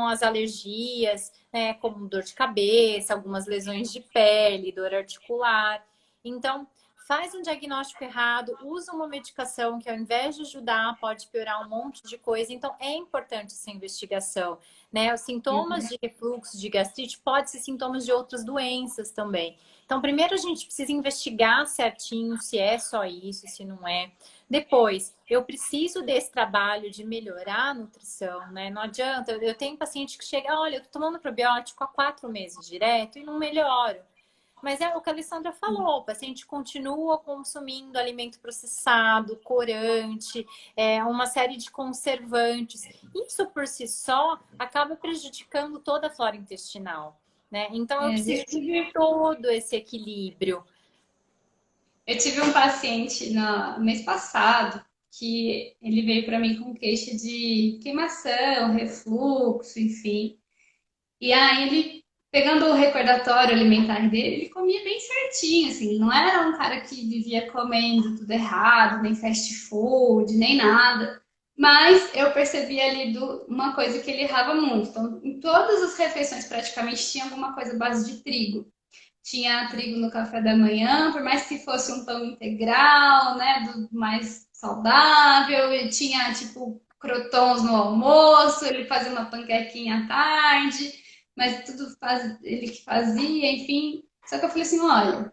as alergias, né? Como dor de cabeça, algumas lesões de pele, dor articular. Então, faz um diagnóstico errado, usa uma medicação que ao invés de ajudar, pode piorar um monte de coisa. Então, é importante essa investigação, né? Os sintomas de refluxo, de gastrite, podem ser sintomas de outras doenças também. Então, primeiro a gente precisa investigar certinho se é só isso, se não é. Depois, eu preciso desse trabalho de melhorar a nutrição, né? Não adianta, eu tenho paciente que chega, olha, eu tô tomando probiótico há 4 meses direto e não melhoro. Mas é o que a Alessandra falou, o paciente continua consumindo alimento processado, corante, uma série de conservantes. Isso por si só acaba prejudicando toda a flora intestinal, né? Então eu preciso de todo esse equilíbrio. Eu tive um paciente no mês passado que ele veio para mim com queixa de queimação, refluxo, enfim. E aí ele, pegando o recordatório alimentar dele, ele comia bem certinho, assim, não era um cara que vivia comendo tudo errado, nem fast food, nem nada. Mas eu percebi ali uma coisa que ele errava muito. Então, em todas as refeições praticamente tinha alguma coisa à base de trigo. Tinha trigo no café da manhã, por mais que fosse um pão integral, né, do mais saudável, e tinha tipo crotons no almoço, ele fazia uma panquequinha à tarde, mas tudo ele que fazia, enfim. Só que eu falei assim, olha,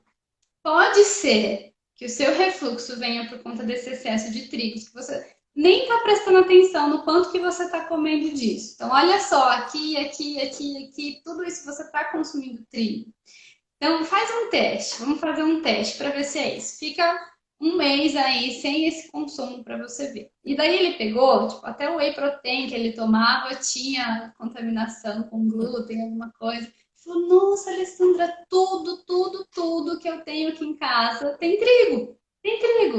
pode ser que o seu refluxo venha por conta desse excesso de trigos, que você nem está prestando atenção no quanto que você está comendo disso. Então, olha só, aqui, tudo isso você está consumindo trigo. Então, faz um teste, vamos fazer um teste para ver se é isso. Fica um mês aí sem esse consumo para você ver. E daí ele pegou, tipo, até o whey protein que ele tomava tinha contaminação com glúten, alguma coisa. Ele falou, nossa, Alessandra, tudo que eu tenho aqui em casa tem trigo,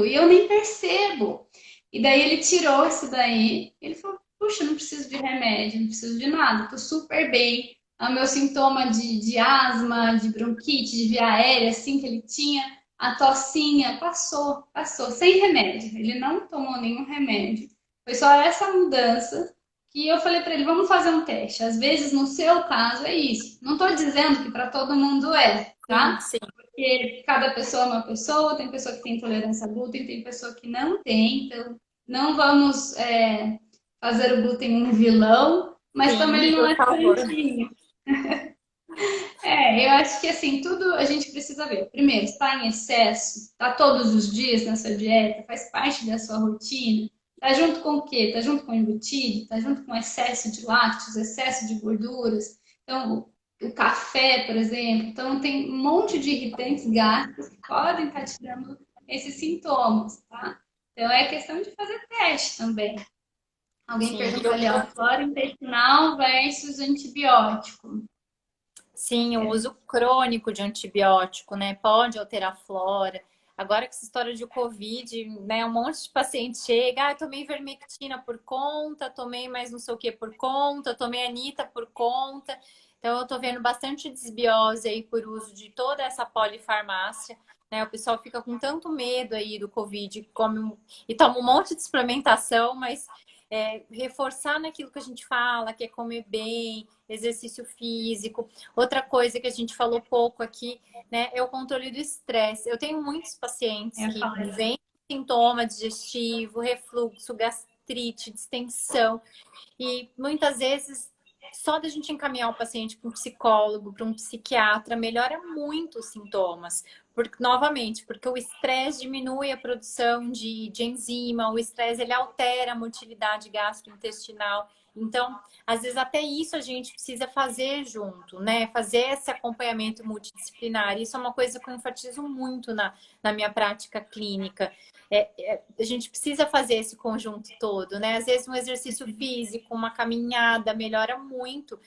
e eu nem percebo. E daí ele tirou isso daí, ele falou, puxa, não preciso de remédio, não preciso de nada, tô super bem, o meu sintoma de asma, de bronquite, de via aérea, assim que ele tinha, a tossinha, passou, sem remédio. Ele não tomou nenhum remédio. Foi só essa mudança que eu falei para ele, vamos fazer um teste. Às vezes, no seu caso, é isso. Não estou dizendo que para todo mundo é, tá? Sim. Porque cada pessoa é uma pessoa, tem pessoa que tem intolerância a glúten, tem pessoa que não tem, então não vamos fazer o glúten um vilão, mas Sim, também ele não por é favor. santinho. Eu acho que assim, tudo a gente precisa ver. Primeiro, está em excesso, está todos os dias na sua dieta, faz parte da sua rotina. Tá junto com o quê? Tá junto com embutido, tá junto com excesso de lácteos, excesso de gorduras. Então, o café, por exemplo. Então, tem um monte de irritantes gástricos que podem estar te dando esses sintomas, tá? Então, é questão de fazer teste também. Alguém Sim, perguntou ali, ó, flora intestinal versus antibiótico. sim, o uso crônico de antibiótico, né? Pode alterar a flora. Agora que essa história de Covid, né? Um monte de paciente chega, tomei vermectina por conta, tomei mais não sei o que por conta, tomei anita por conta. Então, eu tô vendo bastante desbiose aí por uso de toda essa polifarmácia, né? O pessoal fica com tanto medo aí do Covid, e toma um monte de suplementação, mas reforçar naquilo que a gente fala, que é comer bem, exercício físico. Outra coisa que a gente falou pouco aqui, né, é o controle do estresse. Eu tenho muitos pacientes que vêm com sintoma digestivo, refluxo, gastrite, distensão, e muitas vezes só da gente encaminhar o paciente para um psicólogo, para um psiquiatra, melhora muito os sintomas. Novamente, porque o estresse diminui a produção de enzima, o estresse ele altera a motilidade gastrointestinal. Então, às vezes até isso a gente precisa fazer junto, né? Fazer esse acompanhamento multidisciplinar. Isso é uma coisa que eu enfatizo muito na minha prática clínica. A gente precisa fazer esse conjunto todo, né? Às vezes um exercício físico, uma caminhada melhora muito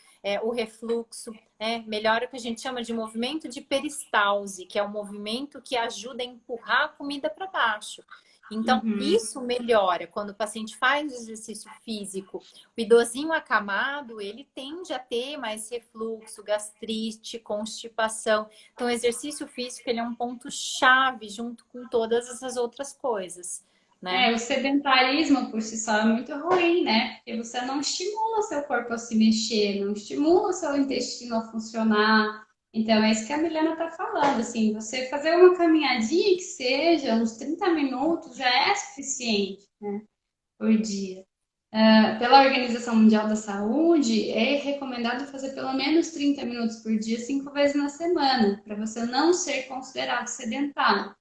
o refluxo, né? Melhora o que a gente chama de movimento de peristalse, que é o movimento que ajuda a empurrar a comida para baixo. Então, isso melhora quando o paciente faz exercício físico. O idosinho acamado, ele tende a ter mais refluxo, gastrite, constipação. Então, o exercício físico ele é um ponto-chave junto com todas essas outras coisas. né? O sedentarismo por si só é muito ruim, né? Porque você não estimula seu corpo a se mexer, não estimula seu intestino a funcionar. Então, é isso que a Milena tá falando, assim, você fazer uma caminhadinha que seja, uns 30 minutos, já é suficiente, né, por dia. Pela Organização Mundial da Saúde, é recomendado fazer pelo menos 30 minutos por dia, 5 vezes na semana, para você não ser considerado sedentário.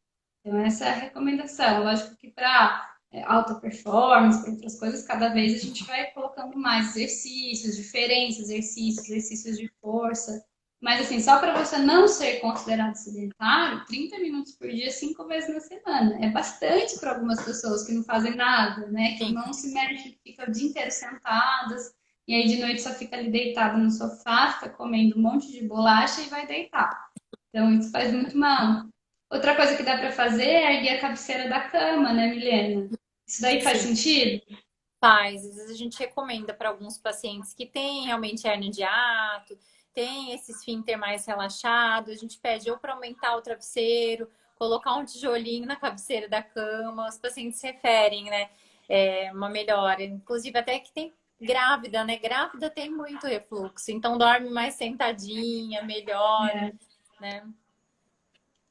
Então, essa é a recomendação. Lógico que para alta performance, para outras coisas, cada vez a gente vai colocando mais exercícios, diferentes exercícios, exercícios de força. Mas, assim, só para você não ser considerado sedentário, 30 minutos por dia, 5 vezes na semana. É bastante para algumas pessoas que não fazem nada, né? Que Sim, não se mexem, que ficam o dia inteiro sentadas, e aí de noite só fica ali deitada no sofá, fica comendo um monte de bolacha e vai deitar. Então, isso faz muito mal. Outra coisa que dá para fazer é erguer a cabeceira da cama, né, Milena? Isso daí faz sim. sentido? Faz. Às vezes a gente recomenda para alguns pacientes que têm realmente hernia de hiato, tem esse esfíncter mais relaxado, a gente pede ou para aumentar o travesseiro, colocar um tijolinho na cabeceira da cama, os pacientes referem, né? Uma melhora. Inclusive, até que tem grávida, né? Grávida tem muito refluxo, então dorme mais sentadinha, melhora, É, né?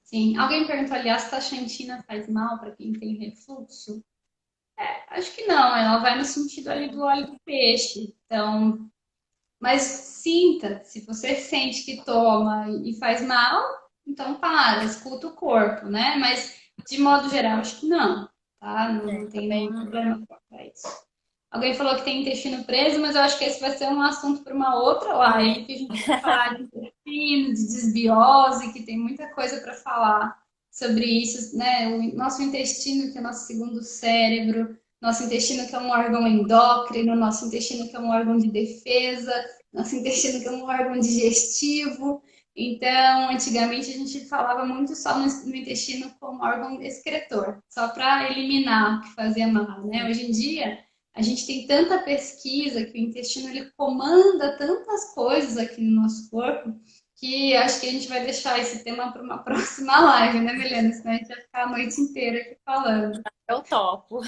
sim. Alguém perguntou ali, a astaxantina faz mal para quem tem refluxo? Acho que não, ela vai no sentido ali do óleo do peixe. Então, mas sinta, se você sente que toma e faz mal, então para, escuta o corpo, né? Mas de modo geral, acho que não, tá? Não, não tem Também nenhum problema quanto a isso. Alguém falou que tem intestino preso, mas eu acho que esse vai ser um assunto para uma outra live, que a gente vai falar de intestino, de desbiose, que tem muita coisa para falar sobre isso, né? O nosso intestino, que é o nosso segundo cérebro, nosso intestino que é um órgão endócrino, nosso intestino que é um órgão de defesa, nosso intestino que é um órgão digestivo. Então, antigamente a gente falava muito só no intestino como órgão excretor, só para eliminar o que fazia mal, né? Hoje em dia a gente tem tanta pesquisa que o intestino ele comanda tantas coisas aqui no nosso corpo que acho que a gente vai deixar esse tema para uma próxima live, né, Milena? Senão a gente vai ficar a noite inteira aqui falando. eu topo.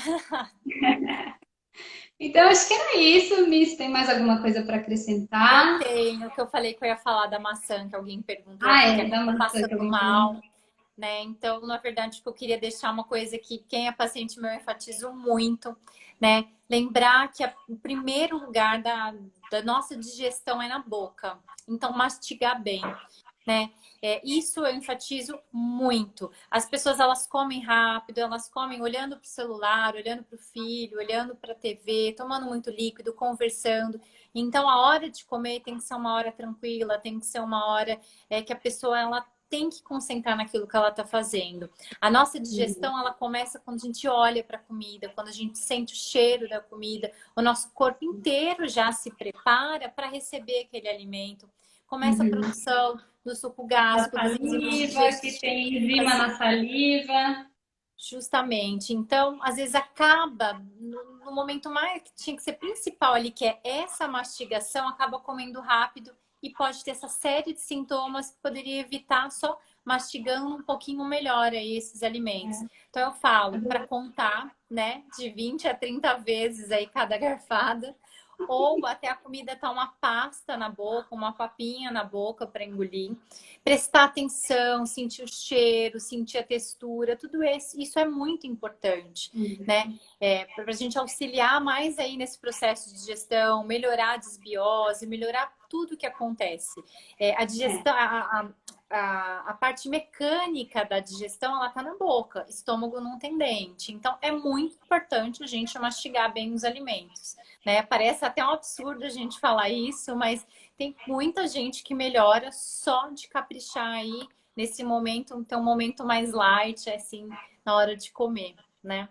Então, acho que era isso, Miss. Tem mais alguma coisa para Eu acrescentar? tenho, que eu falei que eu ia falar da maçã, que alguém perguntou Ah, aqui, que é, da acaba maçã que passando alguém mal, perguntou. né? Então, na verdade, que eu queria deixar uma coisa que quem é paciente meu eu enfatizo muito, né? Lembrar que o primeiro lugar da nossa digestão é na boca. Então, mastigar bem, né? Isso eu enfatizo muito. As pessoas elas comem rápido, elas comem olhando para o celular, olhando para o filho, olhando para a TV, tomando muito líquido, conversando. Então a hora de comer tem que ser uma hora tranquila, tem que ser uma hora que a pessoa ela tem que concentrar naquilo que ela está fazendo. A nossa digestão ela começa quando a gente olha para a comida, quando a gente sente o cheiro da comida, o nosso corpo inteiro já se prepara para receber aquele alimento. Começa a Uhum. produção do suco Da gástrico, das enzimas saliva, que tem enzima digestivas, na saliva. justamente. Então, às vezes acaba no momento mais que tinha que ser principal ali, que é essa mastigação, acaba comendo rápido e pode ter essa série de sintomas que poderia evitar só mastigando um pouquinho melhor aí esses alimentos. Então eu falo para contar, né, de 20 a 30 vezes aí cada garfada, ou até a comida tá uma pasta na boca, uma papinha na boca para engolir. Prestar atenção, sentir o cheiro, sentir a textura, tudo isso é muito importante, né? Para a gente auxiliar mais aí nesse processo de digestão, melhorar a desbiose, melhorar tudo que acontece. A digestão, a parte mecânica da digestão, ela tá na boca, estômago não tem dente. Então, é muito importante a gente mastigar bem os alimentos, né? Parece até um absurdo a gente falar isso, mas tem muita gente que melhora só de caprichar aí nesse momento, ter um momento mais light, assim, na hora de comer, né?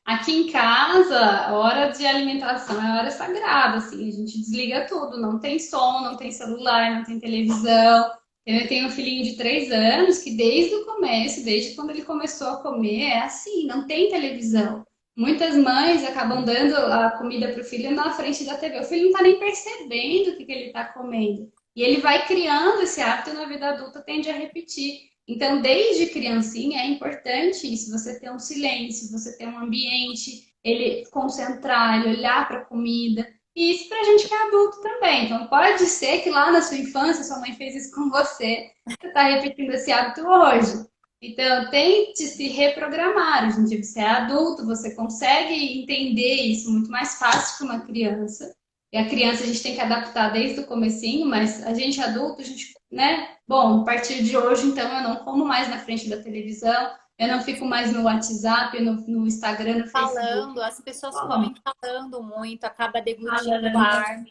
Aqui em casa, a hora de alimentação é hora sagrada, assim, a gente desliga tudo, não tem som, não tem celular, não tem televisão. Eu tenho um filhinho de 3 anos que desde o começo, desde quando ele começou a comer, é assim, não tem televisão. Muitas mães acabam dando a comida para o filho na frente da TV. O filho não está nem percebendo o que ele está comendo. E ele vai criando esse hábito e na vida adulta tende a repetir. Então, desde criancinha é importante isso, você ter um silêncio, você ter um ambiente, ele concentrar, ele olhar para a comida. E isso para a gente que é adulto também. Então, pode ser que lá na sua infância sua mãe fez isso com você, você está repetindo esse hábito hoje. Então, tente se reprogramar. Hoje em dia você é adulto, você consegue entender isso muito mais fácil que uma criança. E a criança a gente tem que adaptar desde o comecinho, mas a gente adulto, a gente, né? Bom, a partir de hoje, então, eu não como mais na frente da televisão, eu não fico mais no WhatsApp, no Instagram, no Facebook. Falando, as pessoas Falando, comem falando muito, acaba deglutindo falando. ar,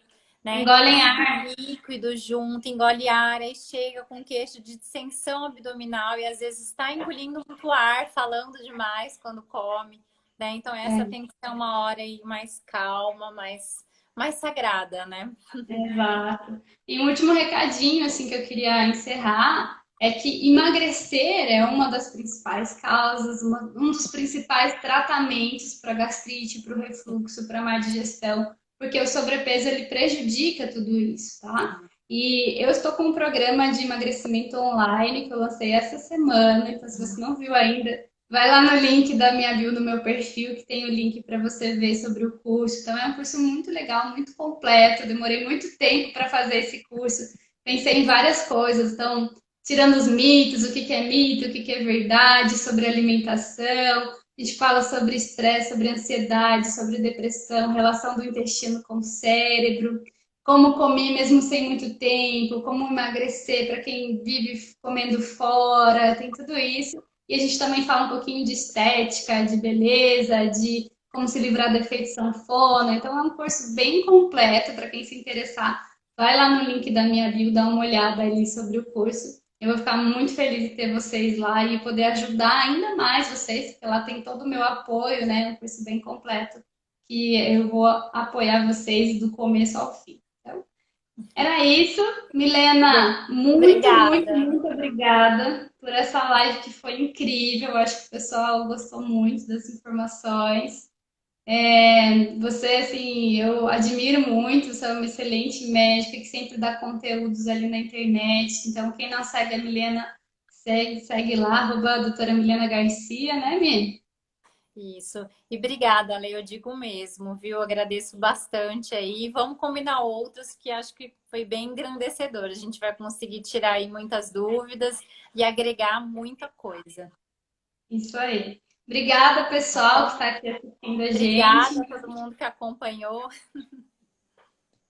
né? Engolem Muito ar. líquido junto, engole ar, aí chega com queixo de distensão abdominal e às vezes está engolindo muito ar, falando demais quando come, né? Então essa É, tem que ser uma hora aí mais calma, mais sagrada, né? exato. E um último recadinho, assim, que eu queria encerrar é que emagrecer é uma das principais causas, um dos principais tratamentos para gastrite, para o refluxo, para má digestão, porque o sobrepeso ele prejudica tudo isso, tá? E eu estou com um programa de emagrecimento online que eu lancei essa semana, então se você não viu ainda, vai lá no link da minha bio no meu perfil, que tem o link para você ver sobre o curso. Então, é um curso muito legal, muito completo. Eu demorei muito tempo para fazer esse curso. Pensei em várias coisas. Então, tirando os mitos, o que que é mito, o que que é verdade, sobre alimentação. A gente fala sobre estresse, sobre ansiedade, sobre depressão, relação do intestino com o cérebro, como comer mesmo sem muito tempo, como emagrecer para quem vive comendo fora, tem tudo isso. E a gente também fala um pouquinho de estética, de beleza, de como se livrar do efeito sanfona. Então é um curso bem completo para quem se interessar. Vai lá no link da minha bio, dá uma olhada ali sobre o curso. Eu vou ficar muito feliz de ter vocês lá e poder ajudar ainda mais vocês, porque lá tem todo o meu apoio, né? É um curso bem completo que eu vou apoiar vocês do começo ao fim. Então, era isso. Milena, muito, muito, Obrigada. muito obrigada por essa live que foi incrível. Eu acho que o pessoal gostou muito das informações. Você, assim, eu admiro muito, você é uma excelente médica que sempre dá conteúdos ali na internet. Então, quem não segue a Milena, segue lá, arroba a doutora Milena Garcia, né, Mi? Isso. E obrigada, Lê, eu digo mesmo, viu? Agradeço bastante aí. Vamos combinar outros que acho que foi bem engrandecedor. A gente vai conseguir tirar aí muitas dúvidas e agregar muita coisa. Isso aí. Obrigada, Tá pessoal, que bom? está aqui assistindo a gente. Obrigada a todo mundo que acompanhou.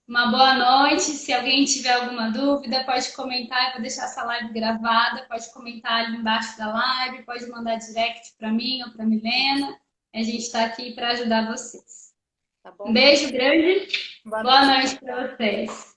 Uma boa noite. Se alguém tiver alguma dúvida, pode comentar. Eu vou deixar essa live gravada. Pode comentar ali embaixo da live. Pode mandar direct para mim ou para Milena. A gente está aqui para ajudar vocês. Tá Um bom? beijo grande. Boa Boa noite. noite para vocês.